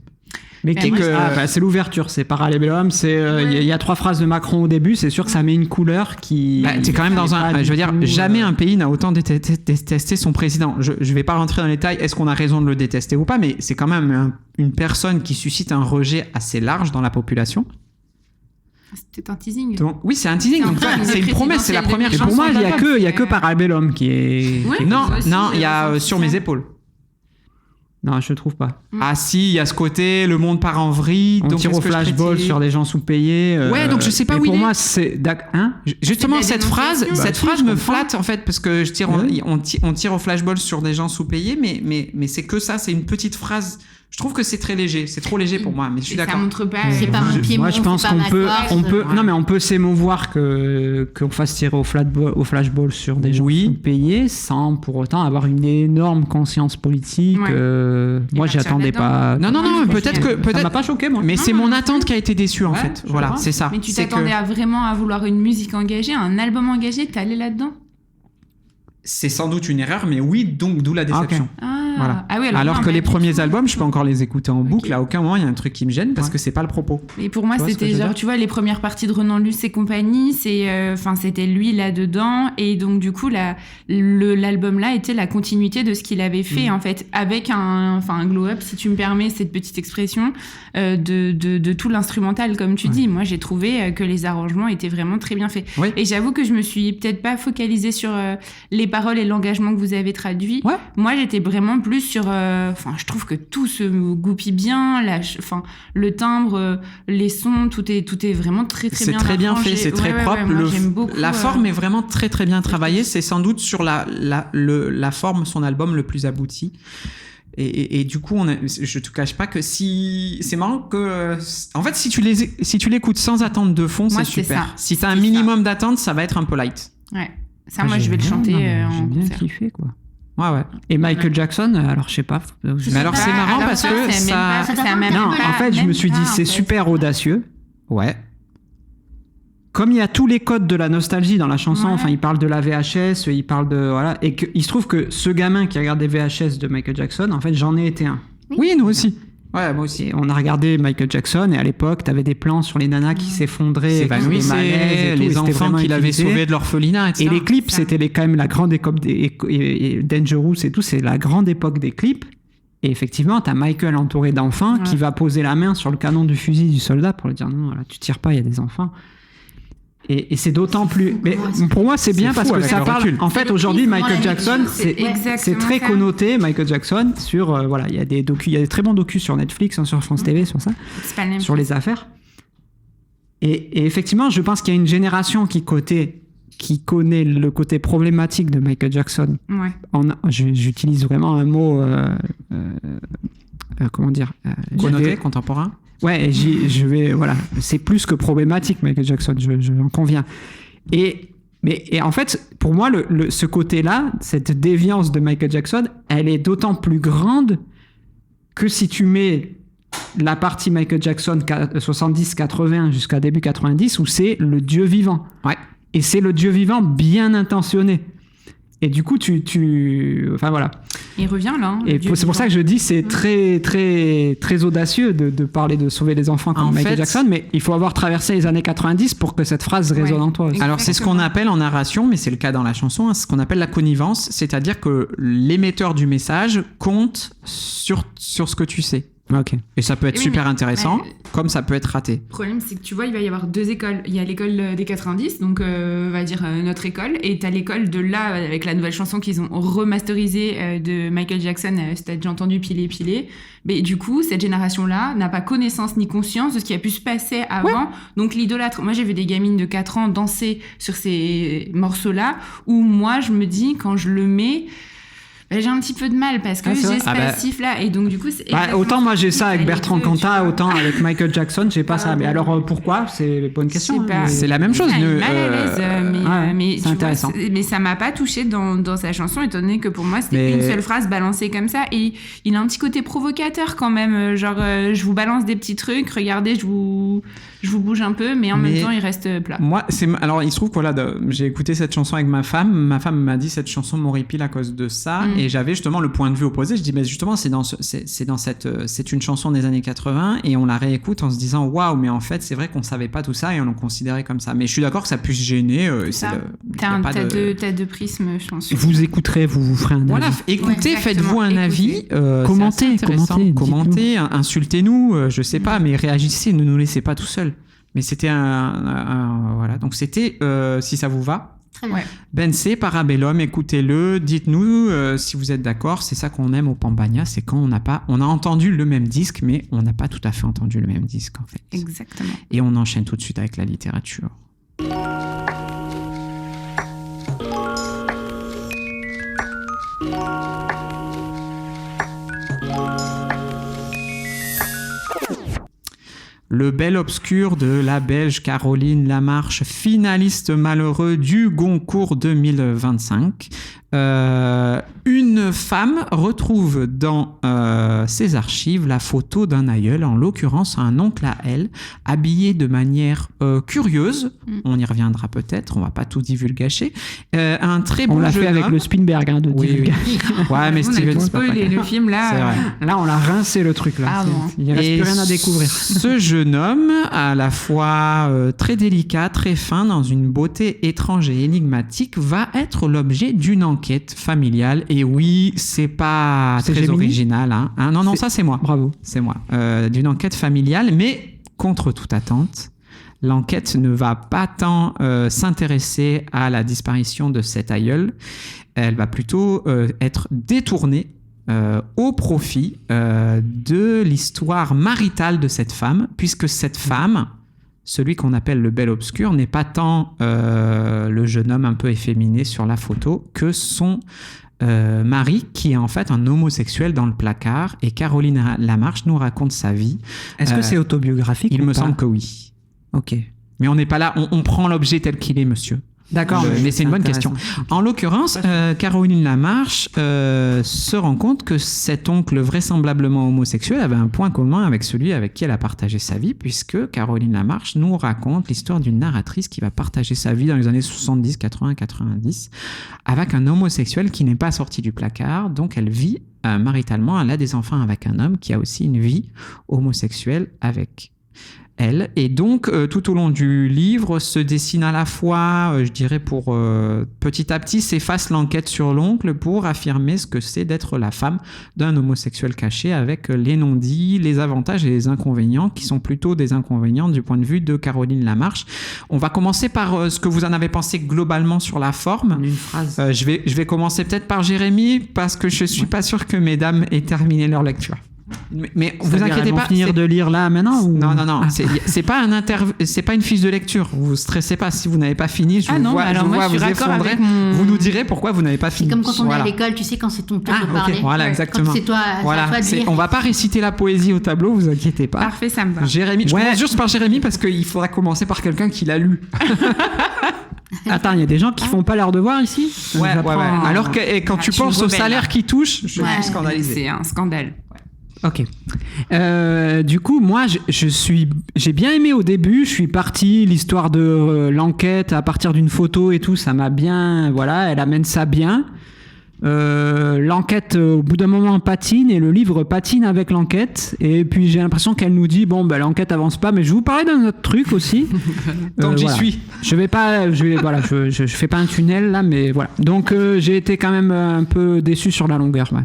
Mais Et que- c'est l'ouverture, c'est Parallélum, il y a 3 phrases de Macron au début, c'est sûr que ça met une couleur qui... T'es quand même dans pas je veux dire, du tout, jamais un pays n'a autant détesté son président. Je vais pas rentrer dans les détails, est-ce qu'on a raison de le détester ou pas, mais c'est quand même une personne qui suscite un rejet assez large dans la population. C'était un teasing. Donc, oui, c'est un teasing, donc, c'est une promesse, c'est la première Et chanson. pour moi, il y a d'album. que Parallélum qui est... Ouais. Non, Moi aussi, il y a j'ai Sur ressenti mes ça. épaules. Non, je trouve pas. Ah si, il y a ce côté, le monde part en vrille. On donc tire est-ce au que je flashball critique sur des gens sous-payés. Ouais, donc je sais pas et où pour il est. moi, c'est... Hein Justement, C'est de la cette phrase dénonciation. me flatte en fait, parce que Oui. on tire au flashball sur des gens sous-payés, mais c'est que ça, c'est une petite phrase. Je trouve que c'est très léger, c'est trop léger pour moi, mais je suis Et ça d'accord. montre pas. C'est pas mon pied, Moi, je pense c'est pas qu'on ma peut, force. non mais on peut s'émouvoir qu'on fasse tirer au flashball sur des gens Oui. payés sans pour autant avoir une énorme conscience politique. Ouais. Moi, j'y partir attendais là-dedans. pas. Non, Moi, peut-être que Ça m'a pas choqué, moi. mais c'est Non, mon non, attente qui a été déçue en Ouais, fait. je Voilà, vois. c'est ça. Mais tu C'est t'attendais que vraiment à vouloir une musique engagée, un album engagé, t'es allé là-dedans? c'est sans doute une erreur, mais oui, donc d'où la déception. Voilà. Ah oui, Alors non, que pas les du premiers tout. albums, je peux encore les écouter en boucle. Ok. À aucun moment, il y a un truc qui me gêne parce que c'est pas le propos. Et pour moi, Tu vois ce que c'était je veux genre, dire tu vois, les premières parties de Renan Luce et compagnie, c'était lui là-dedans. Et donc, du coup, l'album-là était la continuité de ce qu'il avait fait, en fait, avec un glow-up, si tu me permets cette petite expression, de tout l'instrumental, comme tu dis. Moi, j'ai trouvé que les arrangements étaient vraiment très bien faits. Oui. Et j'avoue que je me suis peut-être pas focalisée sur les paroles et l'engagement que vous avez traduit. Ouais. Moi, j'étais vraiment plus sur... je trouve que tout se goupille bien, le timbre, les sons, tout est vraiment très, très C'est bien très bien arrangé. fait, c'est très Ouais, propre. moi, j'aime beaucoup, La forme est vraiment très très bien travaillée. C'est sans doute sur la forme son album le plus abouti. Et du coup, je te cache pas que c'est marrant que en fait si tu l'écoutes sans attente de fond, Moi, c'est c'est super. ça. Si t'as un C'est minimum d'attente, ça va être un peu light. Ouais. Ça, moi, je vais le chanter J'ai en bien concert. kiffé, quoi. Ouais. Et Michael Jackson, alors je sais pas. Mais alors c'est marrant parce que ça. Non, en fait, je me suis dit, c'est super audacieux. Ouais. Comme il y a tous les codes de la nostalgie dans la chanson, Ouais. enfin, il parle de la VHS, il parle de. Voilà. Et il se trouve que ce gamin qui regarde des VHS de Michael Jackson, en fait, j'en ai été un. Oui, nous aussi. Ouais, moi aussi. Et on a regardé Michael Jackson, et à l'époque, t'avais des plans sur les nanas qui s'effondraient, S'évanouissaient, les enfants qu'il avait sauvés de l'orphelinat, etc. Et les clips, c'était quand même la grande époque et Dangerous et tout, c'est la grande époque des clips. Et effectivement, t'as Michael entouré d'enfants qui va poser la main sur le canon du fusil du soldat pour lui dire non, là, tu tires pas, il y a des enfants. Et c'est d'autant plus. Mais pour moi, c'est bien fou parce que avec ça le parle. recul. En fait, aujourd'hui, Michael Jackson, exactement c'est très ça. connoté. Michael Jackson sur voilà, il y a des très bons docus sur Netflix, sur France TV, sur ça, C'est pas le même. sur les affaires. Et effectivement, je pense qu'il y a une génération qui connaît le côté problématique de Michael Jackson. Ouais. J'utilise vraiment un mot. Comment dire Connoté, contemporain. Ouais, je vais, voilà, c'est plus que problématique, Michael Jackson, j'en conviens. Et en fait, pour moi, ce côté-là, cette déviance de Michael Jackson, elle est d'autant plus grande que si tu mets la partie Michael Jackson 70-80 jusqu'à début 90, où c'est le Dieu vivant. Ouais. Et c'est le Dieu vivant bien intentionné. Et du coup, enfin voilà. Il revient là. Hein, et c'est pour ça que je dis c'est très très très audacieux de parler de sauver les enfants comme Michael Jackson, mais il faut avoir traversé les années 90 pour que cette phrase résonne en toi aussi. Alors c'est ce qu'on appelle en narration, mais c'est le cas dans la chanson, ce qu'on appelle la connivence, c'est-à-dire que l'émetteur du message compte sur ce que tu sais. Ok. Et ça peut être super intéressant, mais comme ça peut être raté. Le problème, c'est que tu vois, il va y avoir 2 écoles. Il y a l'école des 90, donc on va dire notre école, et t'as l'école de là, avec la nouvelle chanson qu'ils ont remasterisée de Michael Jackson, si t'as déjà entendu Piler. Mais du coup, cette génération-là n'a pas connaissance ni conscience de ce qui a pu se passer avant. Ouais. Donc l'idolâtre. Moi, j'ai vu des gamines de 4 ans danser sur ces morceaux-là, où moi, je me dis, quand je le mets... j'ai un petit peu de mal parce que j'ai ce passif-là. Et donc, du coup, c'est autant moi j'ai ça avec Bertrand Cantat, autant avec Michael Jackson, j'ai pas ça. Mais alors pourquoi ? C'est une bonne question. C'est la même chose. Mal à l'aise, mais c'est intéressant. Mais ça m'a pas touché dans sa chanson, étant donné que pour moi, c'était une seule phrase balancée comme ça. Et il a un petit côté provocateur quand même. Genre, je vous balance des petits trucs, regardez, je vous bouge un peu, mais en même temps, il reste plat. Moi, alors, il se trouve que j'ai écouté cette chanson avec ma femme. Ma femme m'a dit cette chanson m'horripile à cause de ça. Et j'avais justement le point de vue opposé. Je dis, mais justement, c'est une chanson des années 80 et on la réécoute en se disant, waouh, mais en fait, c'est vrai qu'on savait pas tout ça et on le considérait comme ça. Mais je suis d'accord que ça puisse gêner. T'as deux prismes, je pense. Vous écouterez, vous ferez un avis. Voilà, écoutez, faites-vous un avis. Commentez, insultez-nous, je sais pas, mais réagissez, ne nous laissez pas tout seuls. Mais c'était voilà, donc c'était, si ça vous va. Très bien. Bensé, Parabellum, écoutez-le, dites-nous si vous êtes d'accord. C'est ça qu'on aime au Pambagna, c'est quand on a entendu le même disque, mais on n'a pas tout à fait entendu le même disque en fait. Exactement. Et on enchaîne tout de suite avec la littérature. Le bel obscur de la Belge Caroline Lamarche, finaliste malheureux du Goncourt 2025. Une femme retrouve dans ses archives la photo d'un aïeul, en l'occurrence un oncle à elle, habillé de manière curieuse. On y reviendra peut-être, on va pas tout divulgacher. Un très beau on l'a jeune fait avec homme. le Spielberg de divulgacher. Ouais, mais Steven Spielberg, le film là. C'est vrai. Là, on l'a rincé le truc là. Ah, bon. Il ne reste plus rien à découvrir. Ce jeune homme, à la fois très délicat, très fin, dans une beauté étrange et énigmatique, va être l'objet d'une enquête familiale. Et oui, c'est pas très Gemini original. Hein. Non, ça c'est moi. Bravo. C'est moi. D'une enquête familiale, mais contre toute attente. L'enquête ne va pas tant s'intéresser à la disparition de cet aïeul. Elle va plutôt être détournée au profit de l'histoire maritale de cette femme, puisque cette femme, celui qu'on appelle le bel obscur, n'est pas tant le jeune homme un peu efféminé sur la photo que son mari, qui est en fait un homosexuel dans le placard. Et Caroline Lamarche nous raconte sa vie. Est-ce que c'est autobiographique? Il me semble que oui. Ok. Mais on n'est pas là, on prend l'objet tel qu'il est, monsieur. D'accord, mais c'est une bonne question. En l'occurrence, Caroline Lamarche se rend compte que cet oncle vraisemblablement homosexuel avait un point commun avec celui avec qui elle a partagé sa vie, puisque Caroline Lamarche nous raconte l'histoire d'une narratrice qui va partager sa vie dans les années 70, 80, 90 avec un homosexuel qui n'est pas sorti du placard, donc elle vit maritalement, elle a des enfants avec un homme qui a aussi une vie homosexuelle avec elle. Et donc, tout au long du livre, se dessine à la fois, je dirais, pour petit à petit, s'efface l'enquête sur l'oncle pour affirmer ce que c'est d'être la femme d'un homosexuel caché, avec les non-dits, les avantages et les inconvénients, qui sont plutôt des inconvénients du point de vue de Caroline Lamarche. On va commencer par ce que vous en avez pensé globalement sur la forme. Une phrase. Je vais commencer peut-être par Jérémy, parce que je suis pas sûr que mesdames aient terminé leur lecture. Mais vous C'est-à-dire, inquiétez elles vont pas. finir c'est- de lire là maintenant ou... Non, Ah. c'est pas c'est pas une fiche de lecture. Vous stressez pas si vous n'avez pas fini. Je Ah vous non, vois, alors je vous moi, vois je suis vous raccord effondrer. avec mon- Vous nous direz pourquoi vous n'avez pas C'est fini. comme quand on Voilà. est à l'école, tu sais, quand c'est ton tour Ah, de ok, parler. voilà, Ouais. exactement. Quand c'est toi, c'est à Voilà, toi de lire. on va pas réciter la poésie au tableau, vous inquiétez pas. Parfait, ça me va. Jérémy, je Ouais. commence juste par Jérémy parce qu'il faudra commencer par quelqu'un qui l'a lu. Attends, il y a des gens qui font pas leur devoir ici. J'apprends- Alors que et quand Ah, tu je suis penses au rebelle, salaire là. qui touche, je Ouais. suis scandalisé. C'est un scandale. Ok. Du coup, moi, j'ai bien aimé au début. Je suis parti, l'histoire de l'enquête à partir d'une photo et tout, ça m'a bien. Voilà, elle amène ça bien. L'enquête, au bout d'un moment, patine et le livre patine avec l'enquête. Et puis j'ai l'impression qu'elle nous dit bon, ben l'enquête avance pas, mais je vais vous parler d'un autre truc aussi. Tant que j'y Voilà. suis. Je vais pas, voilà, je fais pas un tunnel là, mais voilà. Donc j'ai été quand même un peu déçu sur la longueur. Ouais.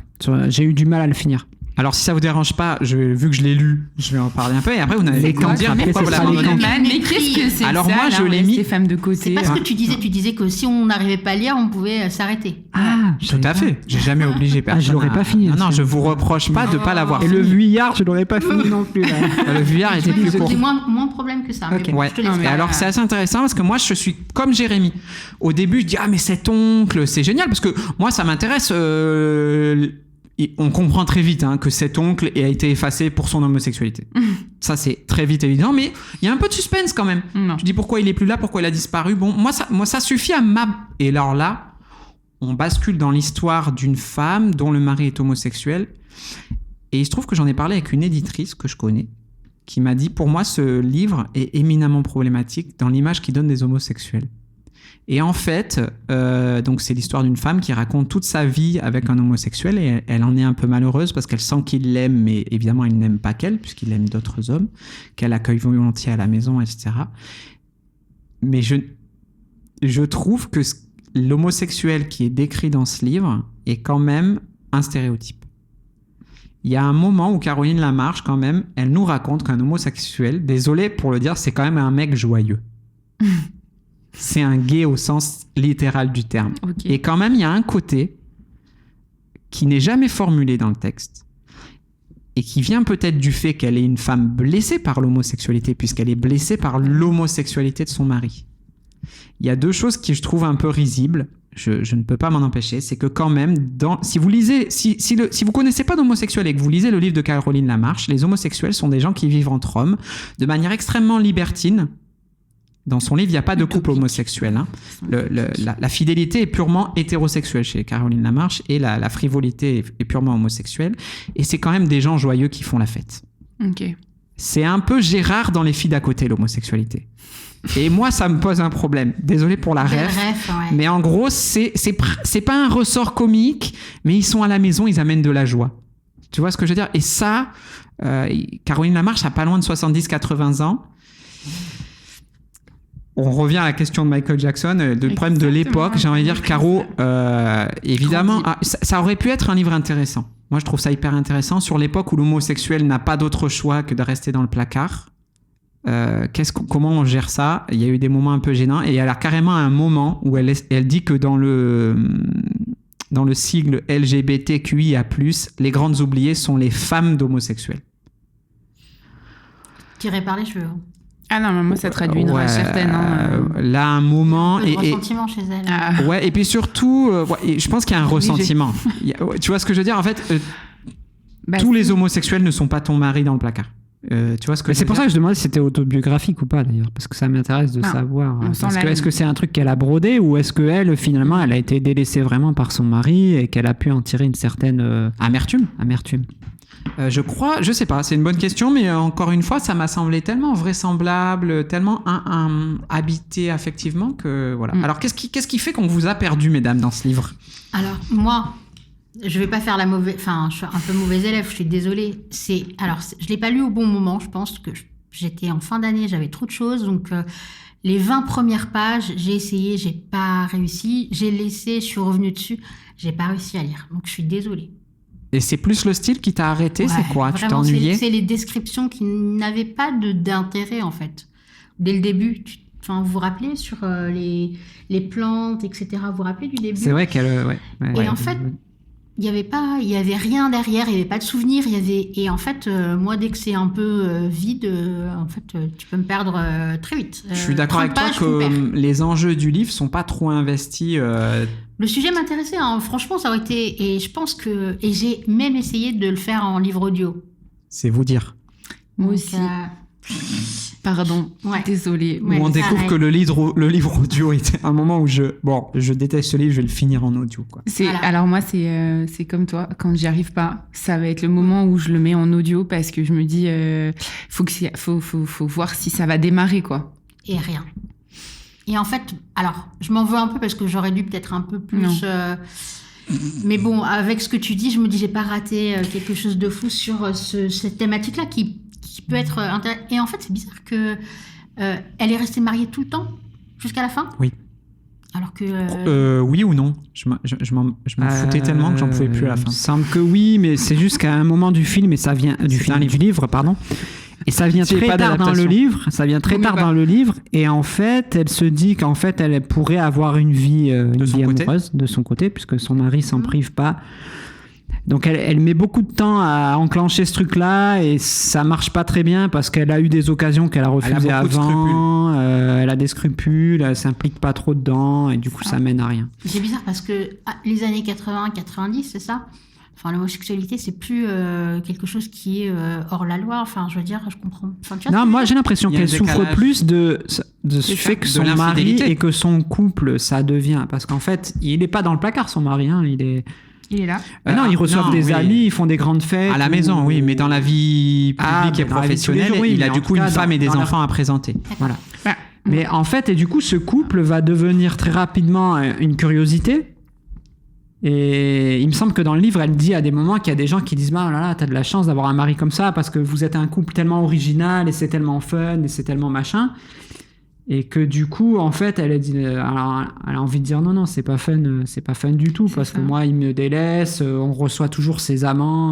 J'ai eu du mal à le finir. Alors si ça vous dérange pas, vu que je l'ai lu, je vais en parler un peu et après vous n'allez Les qu'à me camps, dire après, pourquoi ce vous sera l'avez les abandonné. camps. Mais qu'est-ce que c'est Alors que ça, moi, là, je on l'ai laisse mis- les femmes de côté. C'est pas ce que tu disais. Tu disais que si on n'arrivait pas à lire, on pouvait s'arrêter. Ah, Tout à fait. J'ai jamais obligé personne. je l'aurais à- pas fini, Non, non, ça. je vous reproche pas de pas l'avoir Et fini. le vuillard, je l'aurais pas fini non plus. Là. Le vuillard était plus court. C'est moins de problème que ça. mais Ok. bon, Ouais. je te laisse Non, mais Et faire. alors c'est assez intéressant parce que moi je suis comme Jérémy. Au début je dis ah mais cet oncle c'est génial parce que moi ça m'intéresse. Et on comprend très vite que cet oncle a été effacé pour son homosexualité. Ça c'est très vite évident, mais il y a un peu de suspense quand même. Non. Je dis pourquoi il est plus là, pourquoi il a disparu. Bon moi ça suffit à Et alors là on bascule dans l'histoire d'une femme dont le mari est homosexuel. Et il se trouve que j'en ai parlé avec une éditrice que je connais qui m'a dit pour moi ce livre est éminemment problématique dans l'image qu'il donne des homosexuels. Et en fait, donc c'est l'histoire d'une femme qui raconte toute sa vie avec un homosexuel et elle en est un peu malheureuse parce qu'elle sent qu'il l'aime, mais évidemment il n'aime pas qu'elle puisqu'il aime d'autres hommes, qu'elle accueille volontiers à la maison, etc. Mais je trouve que l'homosexuel qui est décrit dans ce livre est quand même un stéréotype. Il y a un moment où Caroline Lamarche, quand même, elle nous raconte qu'un homosexuel, désolé pour le dire, c'est quand même un mec joyeux. C'est un gay au sens littéral du terme. Ok. Et quand même, il y a un côté qui n'est jamais formulé dans le texte et qui vient peut-être du fait qu'elle est une femme blessée par l'homosexualité puisqu'elle est blessée par l'homosexualité de son mari. Il y a deux choses qui je trouve un peu risibles. Je ne peux pas m'en empêcher. C'est que quand même, si vous lisez, si vous connaissez pas d'homosexuels et que vous lisez le livre de Caroline Lamarche, les homosexuels sont des gens qui vivent entre hommes de manière extrêmement libertine. Dans son livre, il n'y a pas de couple homosexuel. La fidélité est purement hétérosexuelle chez Caroline Lamarche et la frivolité est purement homosexuelle. Et c'est quand même des gens joyeux qui font la fête. Ok. C'est un peu Gérard dans Les filles d'à côté, l'homosexualité. Et moi, ça me pose un problème. Désolé pour la Quel ref. ouais. Mais en gros, c'est pas un ressort comique, mais ils sont à la maison, ils amènent de la joie. Tu vois ce que je veux dire? Et ça, Caroline Lamarche a pas loin de 70-80 ans. On revient à la question de Michael Jackson, le problème de l'époque. J'ai envie de dire, Caro, évidemment, ça aurait pu être un livre intéressant. Moi, je trouve ça hyper intéressant. Sur l'époque où l'homosexuel n'a pas d'autre choix que de rester dans le placard, comment on gère ça? Il y a eu des moments un peu gênants. Et elle a carrément un moment où elle dit que dans le sigle LGBTQIA+, les grandes oubliées sont les femmes d'homosexuels. Tirer par les cheveux. Ah non, mais moi, ça traduit une rage certaine. Là, un moment... Un peu de ressentiment chez elle. Ah. Ouais, et puis surtout, je pense qu'il y a un ressentiment. Tu vois ce que je veux dire? En fait, tous les homosexuels ne sont pas ton mari dans le placard. Tu vois ce que Mais c'est pour ça que je demandais si c'était autobiographique ou pas d'ailleurs, parce que ça m'intéresse de savoir. Est-ce que c'est un truc qu'elle a brodé ou est-ce qu'elle, finalement, elle a été délaissée vraiment par son mari et qu'elle a pu en tirer une certaine amertume. Je crois, je sais pas, c'est une bonne question, mais encore une fois, ça m'a semblé tellement vraisemblable, tellement habité affectivement que voilà. Alors, qu'est-ce qui fait qu'on vous a perdu, mesdames, dans ce livre? Alors, moi, je vais pas faire la mauvaise... Enfin, je suis un peu mauvaise élève, je suis désolée. Je l'ai pas lu au bon moment, je pense que j'étais en fin d'année, j'avais trop de choses, donc... les 20 premières pages, j'ai essayé, j'ai pas réussi. J'ai laissé, je suis revenue dessus, j'ai pas réussi à lire. Donc, je suis désolée. Et c'est plus le style qui t'a arrêté, c'est quoi? Tu t'es ennuyé? C'est les descriptions qui n'avaient pas d'intérêt, en fait. Dès le début, vous vous rappelez sur les plantes, etc. Vous vous rappelez du début? C'est vrai qu'elle... Et en fait, il y avait rien derrière, il y avait pas de souvenirs, et en fait, moi, dès que c'est un peu vide, en fait, tu peux me perdre très vite. Je suis d'accord avec toi 30 pages, je me perds. que les enjeux du livre sont pas trop investis. Le sujet m'intéressait, hein. Franchement, ça aurait été, et je pense que, et j'ai même essayé de le faire en livre audio. C'est vous dire. Moi Donc, aussi. Pardon, Ouais. désolée. Ouais, Où on découvre pareil. que le livre audio était un moment où je déteste ce livre, je vais le finir en audio, quoi. Voilà. Alors moi, c'est comme toi. Quand j'y arrive pas, ça va être le moment où je le mets en audio parce que je me dis, faut voir si ça va démarrer, quoi. Et rien. Et en fait, alors, je m'en veux un peu parce que j'aurais dû peut-être un peu plus. Non. Mais bon, avec ce que tu dis, je me dis, j'ai pas raté quelque chose de fou sur cette thématique-là qui peut être intéressante. Et en fait, c'est bizarre que elle est restée mariée tout le temps jusqu'à la fin. Oui. Alors que. Oui ou non? Je m'en foutais tellement que j'en pouvais plus à la Il me fin. semble que oui, mais c'est juste qu'à un moment du film, et ça vient du livre, pardon. Et ça vient S'il y a très pas tard dans le d'adaptation. livre. Ça vient très Vaut mieux tard pas. dans le livre. Et en fait, elle se dit qu'en fait, elle pourrait avoir une vie, son côté. amoureuse de son côté, puisque son mari s'en prive pas. Donc elle met beaucoup de temps à enclencher ce truc-là et ça marche pas très bien parce qu'elle a eu des occasions qu'elle a refusées beaucoup de avant. Elle a des scrupules, elle s'implique pas trop dedans et du coup ça mène à rien. C'est bizarre parce que les années 80-90, c'est ça? Enfin, l'homosexualité, c'est plus quelque chose qui est hors la loi. Enfin, je veux dire, je comprends. Enfin, tu vois ce Non, que je moi veux j'ai dire l'impression Il y a qu'elle un souffre décalage. plus de ce fait que de son mari l'infidélité. et que son couple ça devient. Parce qu'en fait, il est pas dans le placard son mari, hein, il est. Il est là. Non, ils reçoivent non, des oui. amis, ils font des grandes fêtes. À la maison, oui, mais dans la vie publique et dans la vie de tous les professionnelle, jours, oui, il a mais du en coup tout une cas, femme et des dans leur- enfants à présenter. Voilà. Bah, Mais en fait, et du coup, ce couple va devenir très rapidement une curiosité. Et il me semble que dans le livre, elle dit à des moments qu'il y a des gens qui disent bah, oh là là, t'as de la chance d'avoir un mari comme ça parce que vous êtes un couple tellement original et c'est tellement fun et c'est tellement machin. Et que du coup, en fait, elle a envie de dire non, c'est pas fun du tout parce ça. que moi, il me délaisse, on reçoit toujours ses amants.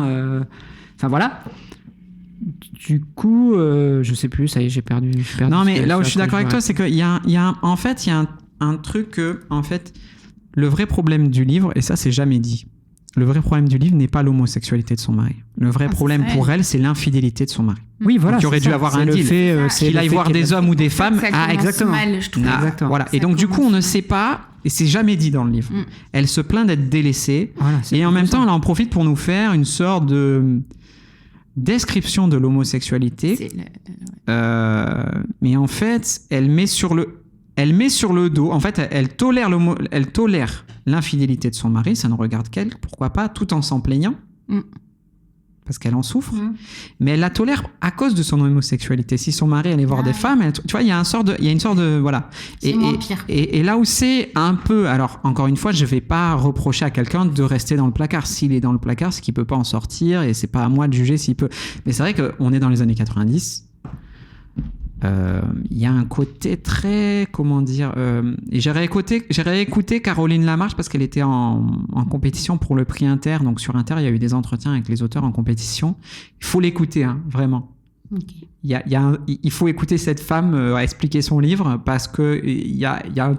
Enfin voilà. Du coup, je sais plus, ça y est, j'ai perdu. Non, mais ce là où à je suis quoi d'accord avec toi, c'est qu'il y a un truc que, en fait, le vrai problème du livre, et ça, c'est jamais dit, le vrai problème du livre n'est pas l'homosexualité de son mari. Le vrai c'est problème ça, pour elle, c'est l'infidélité de son mari. Oui, voilà. Donc, il aurait c'est dû ça, avoir c'est un le deal. fait, c'est Qu'il le aille fait voir qu'elle- des hommes ou des femmes. ça Ah, commence exactement. mal, je trouve. Ah, Exactement. Voilà. Ça Et donc, du coup, commence on ne mal. sait pas, et c'est jamais dit dans le livre. Elle se plaint d'être délaissée. Voilà, c'est Et en plutôt même ça. temps, elle en profite pour nous faire une sorte de description de l'homosexualité. C'est le- Mais en fait, elle met sur le dos. En fait, elle tolère l'infidélité de son mari. Ça ne regarde qu'elle. Pourquoi pas, tout en s'en plaignant. Mm. Parce qu'elle en souffre. Mm. Mais elle la tolère à cause de son homosexualité. Si son mari allait voir Ah des ouais. femmes, tu vois, il y a une sorte de voilà. C'est moins pire. Et là où c'est un peu, alors encore une fois, je vais pas reprocher à quelqu'un de rester dans le placard. S'il est dans le placard, c'est qu'il peut pas en sortir, et c'est pas à moi de juger s'il peut. Mais c'est vrai qu'on est dans les années 90. Il y a un côté très, comment dire, et j'ai réécouté Caroline Lamarche parce qu'elle était en compétition pour le prix Inter. Donc sur Inter, il y a eu des entretiens avec les auteurs en compétition. Il faut l'écouter, hein, vraiment. Ok. Il faut écouter cette femme expliquer son livre parce que il y a un...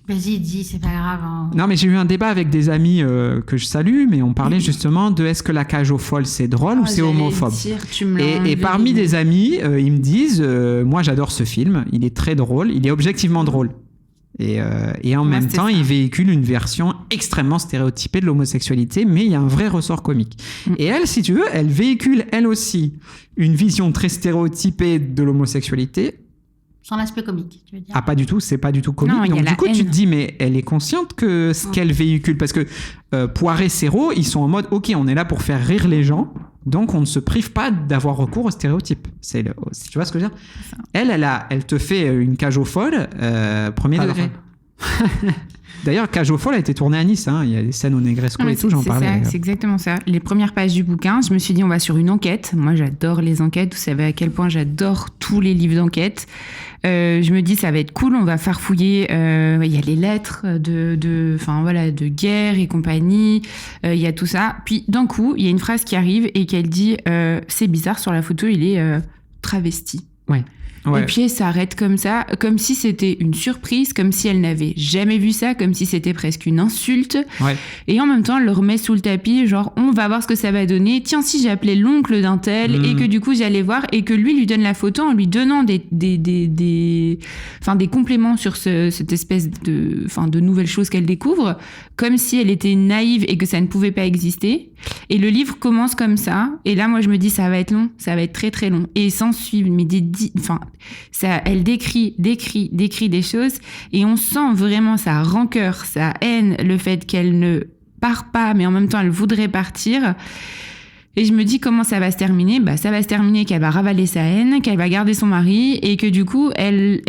Vas-y, dis, c'est pas grave. Hein. Non, mais j'ai eu un débat avec des amis que je salue, mais on parlait justement de est-ce que la cage aux folles c'est drôle ou c'est j'allais homophobe. dire, tu me l'as Et enlevé, parmi dis-moi. des amis, ils me disent moi j'adore ce film, il est très drôle, il est objectivement drôle. Et en Moi, même c'était temps, ça. il véhicule une version extrêmement stéréotypée de l'homosexualité, mais il y a un vrai ressort comique. Et elle, si tu veux, elle véhicule elle aussi une vision très stéréotypée de l'homosexualité. Sans l'aspect comique, tu veux dire. Ah, pas du tout, c'est pas du tout comique. Non, il y a Donc, la du coup, tu haine. te dis, mais elle est consciente que ce qu'elle véhicule, parce que Poiré, Serrault, ils sont en mode, ok, on est là pour faire rire les gens, donc on ne se prive pas d'avoir recours aux stéréotypes. Tu vois ce que je veux dire? ça. Elle te fait une cage aux folles, premier Pas degré. D'ailleurs, Cage aux folles a été tournée à Nice, hein. Il y a des scènes au Negresco Non, mais et tout, j'en c'est parlais. ça, c'est exactement ça. Les premières pages du bouquin, je me suis dit, on va sur une enquête. Moi, j'adore les enquêtes. Vous savez à quel point j'adore tous les livres d'enquête. Je me dis, ça va être cool. On va farfouiller. Il y a les lettres de guerre et compagnie. Il y a tout ça. Puis, d'un coup, il y a une phrase qui arrive et qu'elle dit, c'est bizarre, sur la photo, il est travesti. Ouais. Et puis elle s'arrête comme ça, comme si c'était une surprise, comme si elle n'avait jamais vu ça, comme si c'était presque une insulte. Ouais. Et en même temps, elle le remet sous le tapis, genre on va voir ce que ça va donner. Tiens, si j'appelais l'oncle d'un tel et que du coup j'allais voir et que lui donne la photo en lui donnant des compléments sur cette espèce de nouvelles choses qu'elle découvre, comme si elle était naïve et que ça ne pouvait pas exister. Et le livre commence comme ça. Et là, moi, je me dis, ça va être long, ça va être très très long. Et s'en suivent, mais elle décrit des choses et on sent vraiment sa rancœur, sa haine, le fait qu'elle ne part pas, mais en même temps, elle voudrait partir. Et je me dis comment ça va se terminer. Ça va se terminer qu'elle va ravaler sa haine, qu'elle va garder son mari et que du coup, elle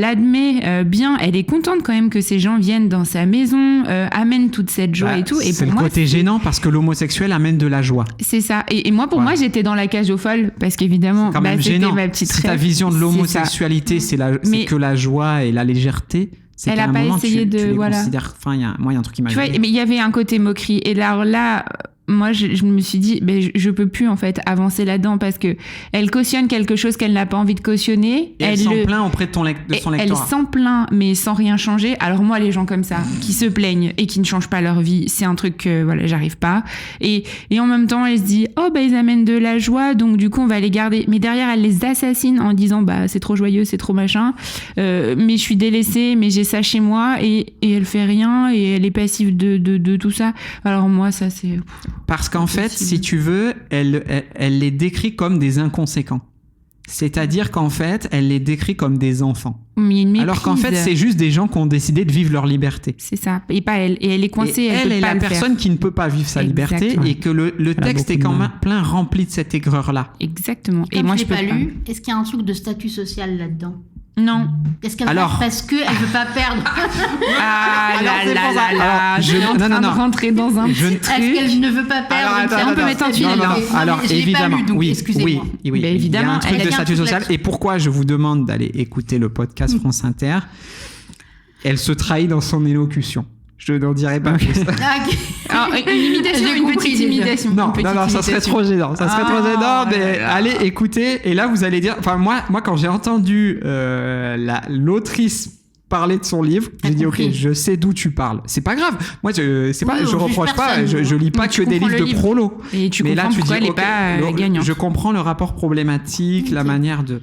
admet bien, elle est contente quand même que ces gens viennent dans sa maison, amènent toute cette joie et tout. Et c'est pour le moi, côté gênant parce que l'homosexuel amène de la joie. c'est ça. Et moi, pour moi, j'étais dans la cage aux folles parce qu'évidemment, C'est quand même c'était gênant. ma petite Si ta rêve. vision de C'est ça. l'homosexualité, c'est Mais- que la joie et la légèreté, c'est Elle qu'à a un pas moment, essayé tu de- les voilà. considères... Enfin, il y a un truc qui m'a Tu vois, gêné. mais il y avait un côté moquerie. Et là, moi, je me suis dit, je peux plus en fait avancer là-dedans parce que elle cautionne quelque chose qu'elle n'a pas envie de cautionner. Et elle s'en plaint auprès de son Elle lectorat. s'en plaint, mais sans rien changer. Alors moi, les gens comme ça, qui se plaignent et qui ne changent pas leur vie, c'est un truc que j'arrive pas. Et en même temps, elle se dit, ils amènent de la joie, donc du coup, on va les garder. Mais derrière, elle les assassine en disant, c'est trop joyeux, c'est trop machin. Mais je suis délaissée, mais j'ai ça chez moi et elle fait rien et elle est passive de tout ça. Alors moi, ça c'est. Parce qu'en fait, si tu veux, elle les décrit comme des inconséquents. C'est-à-dire qu'en fait, elle les décrit comme des enfants. Mais il y a une méprise. Alors qu'en fait, c'est juste des gens qui ont décidé de vivre leur liberté. C'est ça. Et pas elle. Et elle est coincée. Et elle peut est pas la le faire. personne qui ne peut pas vivre sa liberté Exactement. et que le texte est beaucoup quand de même mal. plein rempli de cette aigreur-là. Exactement. Et Et moi, je je peux l'ai pas pas. lu. Est-ce qu'il y a un truc de statut social là-dedans? Non. Est-ce qu'elle Alors- parce qu'elle veut pas perdre? Ah Alors, là c'est là pour ça. là là. Alors, Je suis en train de rentrer dans un Je- petit Est-ce truc. qu'elle ne veut pas perdre? Alors, C'est un peu mettre en fil. non, non, mais alors je l'ai évidemment, pas lu, donc oui, excusez-moi. Mais il y a évidemment, un truc elle a de bien statut un truc social. là-dessus. Et pourquoi je vous demande d'aller écouter le podcast France Inter? Elle se trahit dans son élocution. Je n'en dirai pas plus. Ah, ok. Alors, une imitation, J'ai une compris petite déjà. imitation. Non, une petite ça serait imitation. trop gênant. Ça serait trop gênant, mais allez écouter. Et là, vous allez dire. Enfin, moi, quand j'ai entendu l'autrice parler de son livre, j'ai dit compris. ok, je sais d'où tu parles. C'est pas grave. Moi, je Oui, on juge reproche pas. personne. Je lis pas Mais tu que des comprends livres le de livre. prolo. Et tu Mais là, comprends tu pourquoi dis, elle est ok, pas gagnante. je comprends le rapport problématique, la manière de.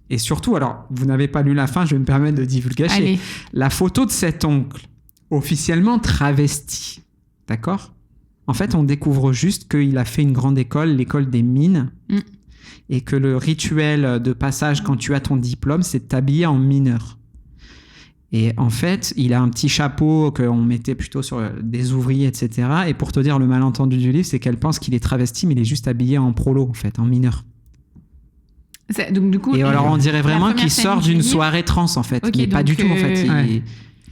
Et surtout, alors, vous n'avez pas lu la fin, je vais me permettre de divulgacher. Allez. La photo de cet oncle, officiellement travesti, d'accord? En fait, on découvre juste qu'il a fait une grande école, l'école des mines, et que le rituel de passage quand tu as ton diplôme, c'est de t'habiller en mineur. Et en fait, il a un petit chapeau qu'on mettait plutôt sur des ouvriers, etc. Et pour te dire le malentendu du livre, c'est qu'elle pense qu'il est travesti, mais il est juste habillé en prolo, en fait, en mineur. Donc, du coup, Et alors, on dirait la vraiment première qu'il scène sort du d'une livre- soirée trans, en fait. Ok, mais pas donc, du tout, en fait. ouais.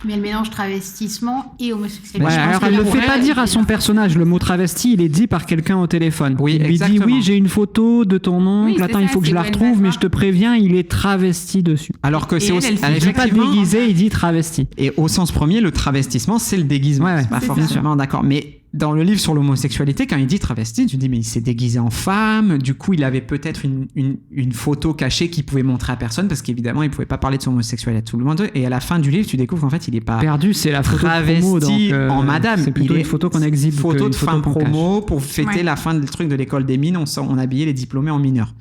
Mais elle mélange travestissement et homosexualité. Ouais, Je pense alors que elle la le vraie- fait Pas dire à son personnage, le mot travesti, il est dit par quelqu'un au téléphone. Oui, il lui dit exactement. oui, j'ai une photo de ton oncle, Oui, c'est attends, ça, il faut que c'est je la où elle retrouve, va mais voir. je te préviens, il est travesti dessus. Alors que Et c'est elle, aussi. elle fait- Il dit pas effectivement, déguisé, il dit travesti. et au sens premier, le travestissement, c'est le déguisement. Ouais, c'est pas c'est forcément d'accord. Mais dans le livre sur l'homosexualité, quand il dit travesti, tu dis, mais il s'est déguisé en femme. Du coup, il avait peut-être une photo cachée qu'il pouvait montrer à personne, parce qu'évidemment, il pouvait pas parler de son homosexualité à tout le monde. Et à la fin du livre, tu découvres qu'en fait, il est pas Perdu, c'est la photo de travesti promo. Donc, en madame. C'est plutôt Il est une photo qu'on exhibe. Photo qu'une de fin qu'on cache. promo pour fêter Ouais. la fin du truc de l'école des mines. On habillait les diplômés en mineurs.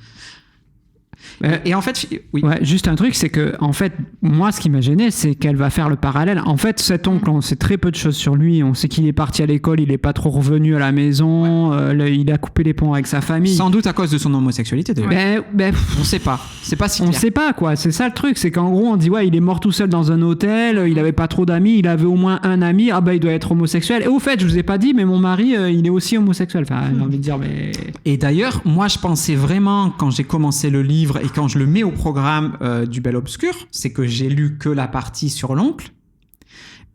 Et en fait, oui. Ouais, juste un truc, c'est que, en fait, moi, ce qui m'a gêné, c'est qu'elle va faire le parallèle. En fait, cet oncle, on sait très peu de choses sur lui. On sait qu'il est parti à l'école, il est pas trop revenu à la maison, il a coupé les ponts avec sa famille. Sans doute à cause de son homosexualité, d'ailleurs. On sait pas. C'est pas si On clair. sait pas, quoi. C'est ça le truc. C'est qu'en gros, on dit, ouais, il est mort tout seul dans un hôtel, il avait pas trop d'amis, il avait au moins un ami, ah bah, il doit être homosexuel. Et au fait, je vous ai pas dit, mais mon mari, il est aussi homosexuel. Enfin, j'ai envie de dire, mais. Et d'ailleurs, moi, je pensais vraiment, quand j'ai commencé le livre et quand je le mets au programme du Bel Obscur, c'est que j'ai lu que la partie sur l'oncle.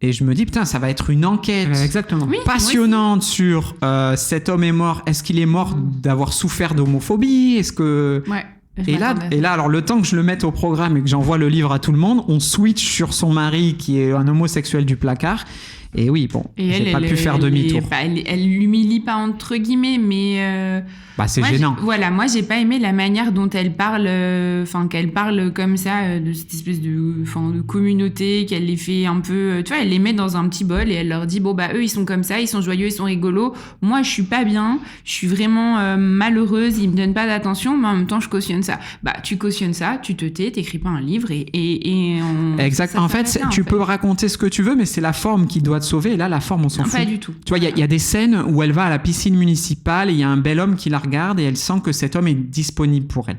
Et je me dis, putain, ça va être une enquête Exactement. Oui, passionnante sur cet homme est mort. Est-ce qu'il est mort d'avoir souffert d'homophobie? Est-ce que... Ouais. Je Et m'attendais. là, alors le temps que je le mette au programme et que j'envoie le livre à tout le monde, on switch sur son mari qui est un homosexuel du placard. Et oui, bon, j'ai pas pu faire demi-tour. Elle l'humilie pas entre guillemets, mais c'est moi, gênant. Moi j'ai pas aimé la manière dont elle parle, qu'elle parle comme ça de cette espèce de communauté, qu'elle les fait un peu, tu vois, elle les met dans un petit bol et elle leur dit eux ils sont comme ça, ils sont joyeux, ils sont rigolos. Moi je suis pas bien, je suis vraiment malheureuse, ils me donnent pas d'attention, mais en même temps je cautionne ça. Tu cautionnes ça, tu te tais, t'écris pas un livre et exact. En fait, tu peux raconter ce que tu veux, mais c'est la forme qui doit te sauver. Et là, la forme, on s'en fout. Pas du tout. Tu vois, il y a des scènes où elle va à la piscine municipale et il y a un bel homme qui la regarde et elle sent que cet homme est disponible pour elle.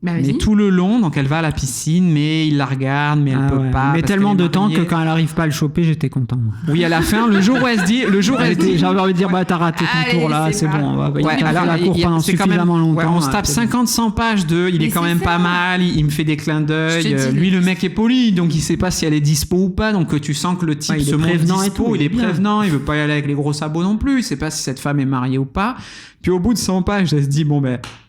Mais tout le long, donc elle va à la piscine, mais il la regarde, mais elle peut pas. Mais tellement de temps que quand elle arrive pas à le choper, j'étais content. Oui, à la fin, le jour où elle se dit, j'avais envie de dire, t'as raté ton tour là, c'est bon. Alors la cour pendant suffisamment longtemps. On se tape 50-100 pages il est quand même pas mal, il me fait des clins d'œil. Lui, le mec est poli, donc il sait pas si elle est dispo ou pas, donc tu sens que le type se montre dispo, il est prévenant, il veut pas y aller avec les gros sabots non plus, il sait pas si cette femme est mariée ou pas. Puis au bout de 100 pages, elle se dit,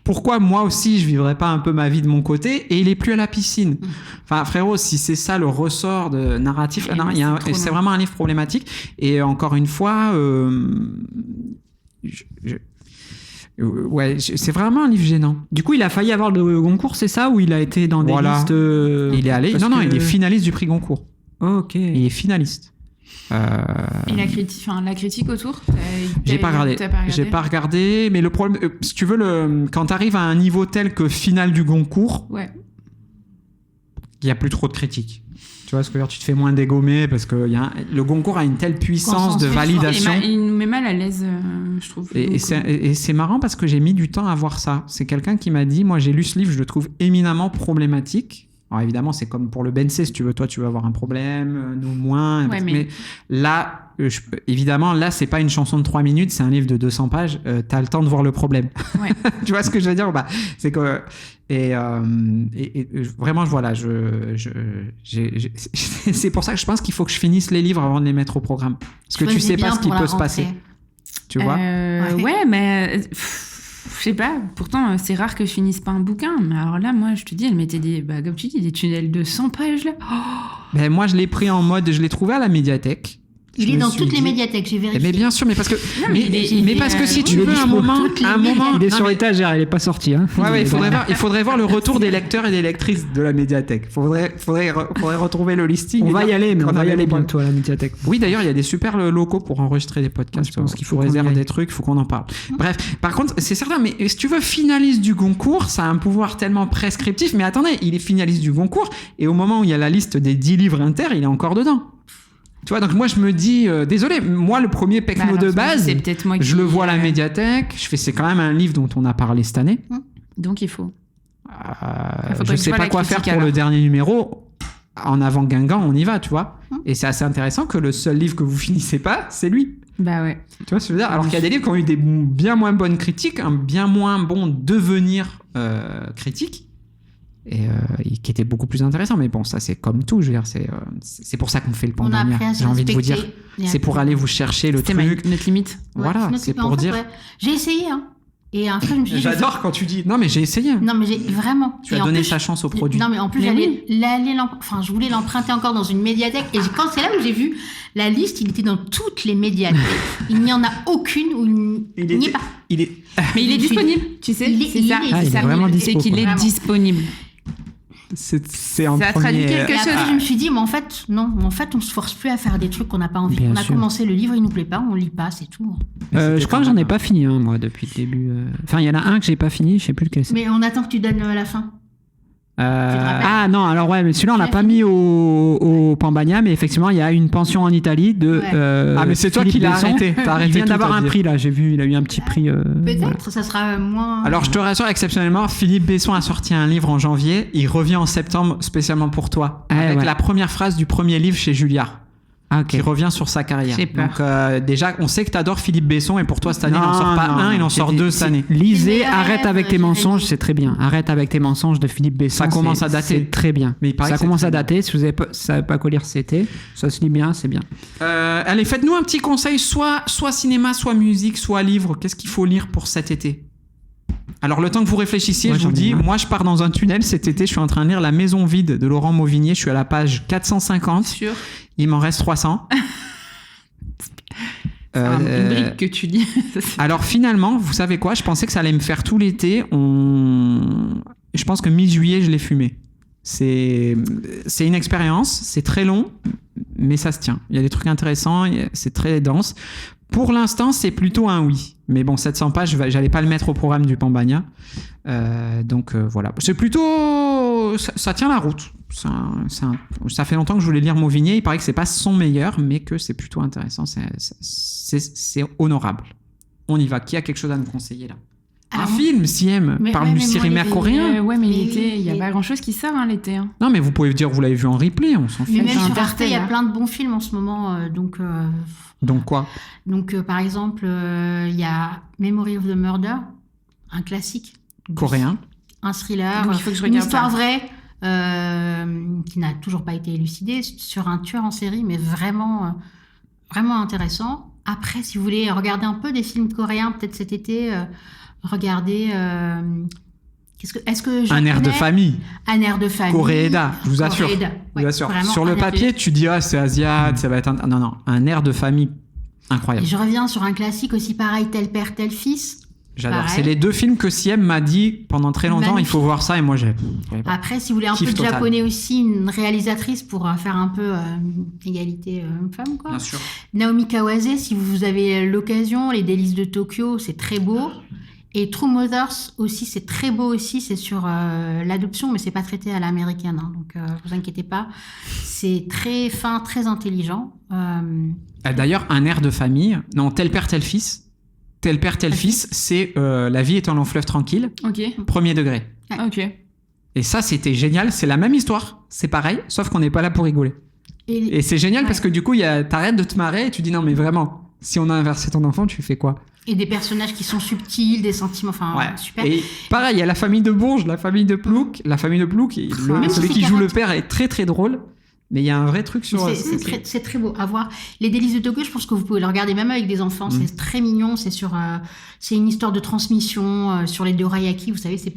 pourquoi moi aussi je vivrais pas un peu ma vie de mon côté, et il est plus à la piscine. Enfin, frérot, si c'est ça le ressort de narratif, c'est vraiment un livre problématique. Et encore une fois, c'est vraiment un livre gênant. Du coup, il a failli avoir le Goncourt, c'est ça, ou il a été dans des listes Il est allé. Il est finaliste du prix Goncourt. Ok. Il est finaliste. Et la critique autour, j'ai pas regardé, mais le problème, si tu veux, quand t'arrives à un niveau tel que finale du Goncourt, il y a plus trop de critiques. Tu vois ce que je veux dire, tu te fais moins dégommer parce que le Goncourt a une telle puissance de validation. Il nous met mal à l'aise, je trouve. Et c'est marrant parce que j'ai mis du temps à voir ça. C'est quelqu'un qui m'a dit, moi j'ai lu ce livre, je le trouve éminemment problématique. Alors évidemment, c'est comme pour le BNC, si tu veux, toi tu vas avoir un problème, nous moins. Mais là, évidemment, là c'est pas une chanson de 3 minutes, c'est un livre de 200 pages, t'as le temps de voir le problème. Tu vois ce que je veux dire? C'est que... Et vraiment, voilà, c'est pour ça que je pense qu'il faut que je finisse les livres avant de les mettre au programme. Parce que tu sais pas ce qui peut se passer. Tu vois? Mais... Je sais pas, pourtant c'est rare que je finisse pas un bouquin, mais alors là, moi je te dis, elle mettait comme tu dis, des tunnels de 100 pages là. Moi je l'ai pris en mode, je l'ai trouvé à la médiathèque. Il est dans toutes les médiathèques, j'ai vérifié. Mais bien sûr, mais parce que parce que si tu veux un moment, il est sur l'étagère, il est pas sorti. Hein. Il faudrait voir le retour des lecteurs et des lectrices de la médiathèque. Faudrait retrouver le listing. On va y aller, mais on va y aller bientôt à la médiathèque. Oui, d'ailleurs, il y a des super locaux pour enregistrer des podcasts. Je pense qu'il faut réserver des trucs, il faut qu'on en parle. Bref, par contre, c'est certain, mais si tu veux finaliste du Goncourt, ça a un pouvoir tellement prescriptif. Mais attendez, il est finaliste du Goncourt et au moment où il y a la liste des 10 livres inter, il est encore dedans. Tu vois, donc moi je me dis, désolé, moi le premier Pecno de base, je le vois à la médiathèque, c'est quand même un livre dont on a parlé cette année. Donc il faut. Je sais pas quoi faire pour le dernier numéro. En avant Guingamp, on y va, tu vois. Et c'est assez intéressant que le seul livre que vous finissez pas, c'est lui. Tu vois ce que je veux dire? Alors qu'il y a des livres qui ont eu des bien moins bonnes critiques, un bien moins bon devenir critique. Et qui était beaucoup plus intéressant, mais bon, ça c'est comme tout, je veux dire, c'est pour ça qu'on fait le Pandamia, j'ai envie de vous dire, c'est pour aller vous chercher le truc, notre limite. Voilà, c'est pour dire. J'ai essayé, et après je me suis dit, j'adore quand tu dis non mais j'ai essayé. Non mais j'ai vraiment. Tu as donné sa chance au produit. Non mais en plus je voulais l'emprunter encore dans une médiathèque, et quand c'est là où j'ai vu la liste, il était dans toutes les médiathèques. Il n'y en a aucune où il n'y est pas. Mais il est disponible, tu sais. Il est vraiment disponible. C'est qu'il est disponible. C'est en ça premier... traduit quelque chose. Après, je me suis dit, mais en fait, non, on se force plus à faire des trucs qu'on n'a pas envie. On a commencé le livre, il nous plaît pas, on lit pas, c'est tout. Je crois que j'en ai pas fini un, moi, depuis le début. Enfin, il y en a un que j'ai pas fini, je sais plus lequel c'est. Mais on attend que tu donnes la fin. Non, alors mais celui-là on l'a pas mis au Pandamia, mais effectivement il y a une pension en Italie de mais c'est toi qui l'as arrêté. Il vient d'avoir un prix là, j'ai vu, il a eu un petit prix. Peut-être, ça sera moins. Alors je te rassure, exceptionnellement, Philippe Besson a sorti un livre en janvier, il revient en septembre spécialement pour toi, avec la première phrase du premier livre chez Julliard. Qui revient sur sa carrière. Donc déjà, on sait que t'adores Philippe Besson, et pour toi cette année, il n'en sort pas un, il en sort 2 cette année. Lisez Arrête avec tes mensonges, c'est très bien. Arrête avec tes mensonges de Philippe Besson. Ça commence à dater. C'est très bien. Mais ça commence à dater. Si vous savez pas quoi lire, c'était. Ça se lit bien, c'est bien. Allez, faites-nous un petit conseil, soit cinéma, soit musique, soit livre. Qu'est-ce qu'il faut lire pour cet été? Alors le temps que vous réfléchissiez, je vous dis, moi je pars dans un tunnel cet été, je suis en train de lire La Maison vide de Laurent Mauvigné, je suis à la page 450. Il m'en reste 300. Une brique que tu dis. Alors finalement, vous savez quoi? Je pensais que ça allait me faire tout l'été. Je pense que mi-juillet, je l'ai fumé. C'est une expérience, c'est très long, mais ça se tient. Il y a des trucs intéressants, c'est très dense. Pour l'instant, c'est plutôt un oui. Mais bon, 700 pages, j'allais pas le mettre au programme du Pambagna. Donc voilà. C'est plutôt... Ça tient la route. Ça fait longtemps que je voulais lire Mauvigné. Il paraît que c'est pas son meilleur, mais que c'est plutôt intéressant. C'est honorable. On y va. Qui a quelque chose à nous conseiller là? Un film, Siem, parle du cinéma coréen. Ouais, mais l'été, il n'y a pas grand-chose qui sort l'été. Hein. Non, mais vous pouvez dire que vous l'avez vu en replay, on s'en fiche. Mais même sur Arte, il y a plein de bons films en ce moment. Donc quoi? Donc, par exemple, il y a Memory of the Murder, un classique. Coréen. Un thriller. Donc, il faut que je regarde une histoire ça. vraie qui n'a toujours pas été élucidée sur un tueur en série, mais vraiment, vraiment intéressant. Après, si vous voulez regarder un peu des films coréens, peut-être cet été... Regardez, Un air de famille. Un air de famille. Coréeda, je vous assure. Coréeda, Je vous assure. Sur le un papier, tu dis c'est asiate, ça va être non, un air de famille incroyable. Et je reviens sur un classique aussi pareil, Tel père, tel fils. J'adore. Pareil. C'est les deux films que Siem m'a dit pendant très longtemps. Magnifique. Il faut voir ça et moi j'ai. Après, si vous voulez un peu de total. japonais aussi, une réalisatrice pour faire un peu égalité homme-femme, quoi. Bien sûr. Naomi Kawase, si vous avez l'occasion, Les délices de Tokyo, c'est très beau. Et True Mothers aussi, c'est très beau aussi. C'est sur l'adoption, mais c'est pas traité à l'américaine. Hein, donc, vous inquiétez pas. C'est très fin, très intelligent. D'ailleurs, un air de famille. Non, Tel père, tel fils. Tel père, tel fils, c'est La vie est un long fleuve tranquille. Ok. Premier degré. Ok. Et ça, c'était génial. C'est la même histoire. C'est pareil, sauf qu'on n'est pas là pour rigoler. Et c'est génial parce que du coup, t'arrêtes de te marrer et tu dis non, mais vraiment, si on a inversé ton enfant, tu fais quoi? Et des personnages qui sont subtils, des sentiments, super. Et pareil, il y a la famille de Bonge, la famille de Plouk. La famille de Plouk, celui qui joue le père est très très drôle. Mais il y a un vrai truc sur... C'est très beau à voir. Les délices de Tokyo, je pense que vous pouvez le regarder même avec des enfants. C'est très mignon. C'est une histoire de transmission sur les dorayaki. Vous savez, ces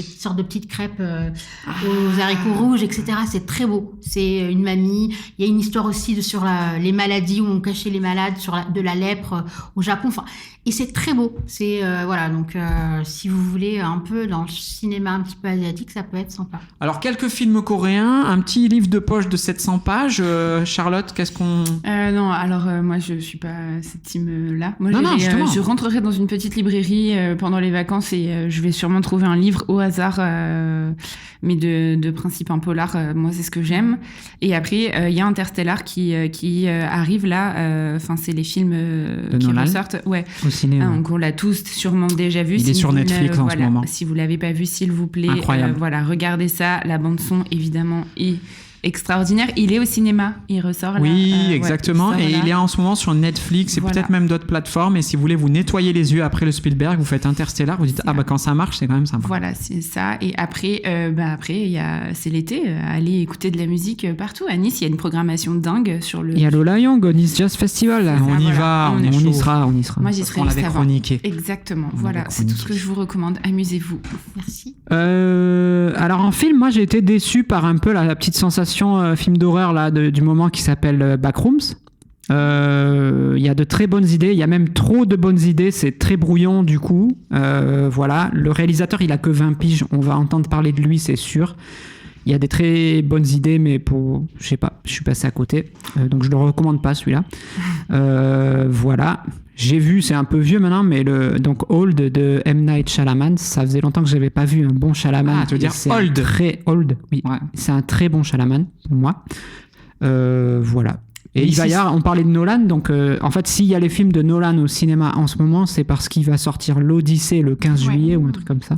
sortes de petites crêpes aux haricots rouges, etc. C'est très beau. C'est une mamie. Il y a une histoire aussi sur les maladies où on cachait les malades, de la lèpre au Japon. Et c'est très beau. Voilà. Donc, si vous voulez un peu dans le cinéma un petit peu asiatique, ça peut être sympa. Alors, quelques films coréens, un petit livre de poche de 700 pages. Charlotte, qu'est-ce qu'on... Non, alors moi je suis pas cette team-là. Moi je rentrerai dans une petite librairie pendant les vacances et je vais sûrement trouver un livre au hasard, mais de principe un polar. Moi c'est ce que j'aime. Et après il y a Interstellar qui arrive là. Enfin c'est les films qui Nolan. ressortent. Ouais. Au cinéma. Donc on l'a tous sûrement déjà vu. Il est sur Netflix en ce moment. Si vous l'avez pas vu, s'il vous plaît, incroyable. Regardez ça. La bande son évidemment est extraordinaire. Il est au cinéma, il ressort là. Oui, exactement. Il et il est en ce moment sur Netflix et peut-être même d'autres plateformes. Et si vous voulez vous nettoyer les yeux après le Spielberg, vous faites Interstellar, vous dites quand ça marche, c'est quand même sympa. Voilà, c'est ça. Et après, c'est l'été. Allez écouter de la musique partout. À Nice, il y a une programmation dingue sur le. Il y a l'Olayong au Nice Jazz Festival. Là. On y va, on y sera. Moi, j'y serai. On l'avait chroniqué. Exactement. Voilà, c'est tout ce que je vous recommande. Amusez-vous. Merci. Alors en film, moi j'ai été déçu par un peu la petite sensation film d'horreur là du moment qui s'appelle Backrooms. Il y a de très bonnes idées, il y a même trop de bonnes idées, c'est très brouillon du coup. Voilà, le réalisateur il a que 20 piges, on va entendre parler de lui c'est sûr. Il y a des très bonnes idées, mais je sais pas, je suis passé à côté, donc je le recommande pas celui-là. Voilà, j'ai vu, c'est un peu vieux maintenant, mais donc Old de M. Night Shyamalan, ça faisait longtemps que j'avais pas vu un bon Shyamalan. Ah, tu veux dire Old? Très Old, oui. Ouais. C'est un très bon Shyamalan pour moi. Voilà. Et ici, on parlait de Nolan, donc en fait, s'il y a les films de Nolan au cinéma en ce moment, c'est parce qu'il va sortir l'Odyssée le 15 juillet ou un truc comme ça.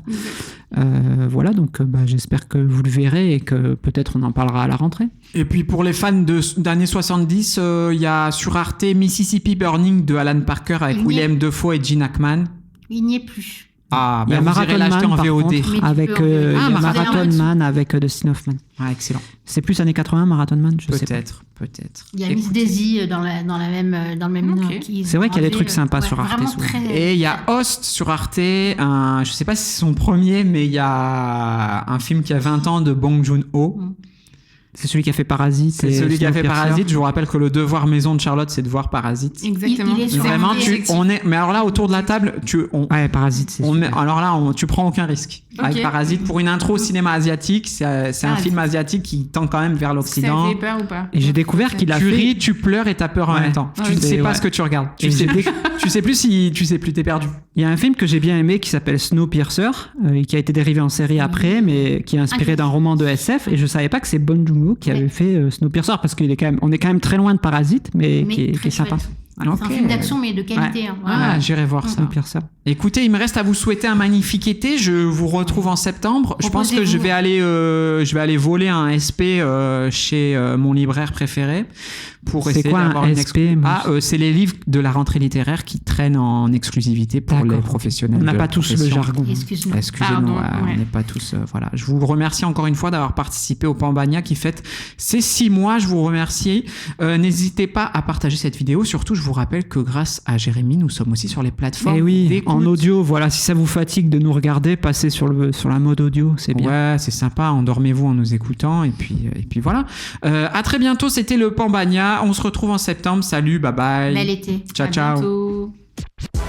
Voilà, donc j'espère que vous le verrez et que peut-être on en parlera à la rentrée. Et puis pour les fans d'années 70, il y a sur Arte Mississippi Burning de Alan Parker avec William Dafoe et Gene Hackman. Il n'y est plus. Ah, il y a vous irez Marathon l'acheter Man en VOD. contre, avec Marathon Man avec Dustin Hoffman. Ah, excellent. C'est plus années 80 Marathon Man, je sais pas. Peut-être. Il y a Miss Daisy dans le même nom. C'est vrai qu'il y a des trucs sympas sur Arte. Et il y a Host sur Arte. Je sais pas si c'est son premier, mais il y a un film qui a 20 ans de Bong Joon-ho. C'est celui qui a fait Parasite. C'est celui qui a fait Parasite. Je vous rappelle que le devoir maison de Charlotte, c'est de voir Parasite. Exactement. Il est sur Vraiment, Netflix. mais alors là, autour de la table, Ouais, Parasite, c'est super. alors là, tu prends aucun risque. Ok. Avec Parasite, pour une intro au cinéma asiatique, c'est un film asiatique qui tend quand même vers l'Occident. Ça fait peur ou pas? Et j'ai découvert qu'il a Tu fait... ris, tu pleures et t'as peur en Ouais. même temps. Ouais, Tu ne sais c'est- pas ouais. ce que tu regardes. Et j'ai Tu sais plus si t'es perdu. Il y a un film que j'ai bien aimé qui s'appelle Snowpiercer, et qui a été dérivé en série après, mais qui est inspiré d'un roman de SF. Et je savais pas que c'est Bong Joon-ho qui avait fait Snowpiercer, parce qu'on est quand même très loin de Parasite, mais qui est très sympa. chouette. Ok. C'est un film d'action, mais de qualité. Ouais. Hein. Voilà. Ah, j'irai voir ça. Snowpiercer. Écoutez, il me reste à vous souhaiter un magnifique été. Je vous retrouve en septembre. Je pense que je vais aller voler un SP chez mon libraire préféré pour C'est essayer quoi un d'avoir une SP, c'est les livres de la rentrée littéraire qui traînent en exclusivité pour D'accord. les professionnels. On n'a de pas la tous le profession. jargon. Excuse-nous. Excusez-nous, Pardon, on ouais. n'est pas tous. Voilà. Je vous remercie encore une fois d'avoir participé au Pambagna qui fête ses 6 mois. Je vous remercie. N'hésitez pas à partager cette vidéo. Surtout, je vous rappelle que grâce à Jérémy, nous sommes aussi sur les plateformes. Et oui, d'écoute. en audio, voilà, si ça vous fatigue de nous regarder, passez sur la mode audio, c'est bien. Ouais, c'est sympa. Endormez-vous en nous écoutant. Et puis voilà. À très bientôt. C'était le Pambagna. On se retrouve en septembre. Salut, bye bye. Bel été. Ciao, À ciao. bientôt.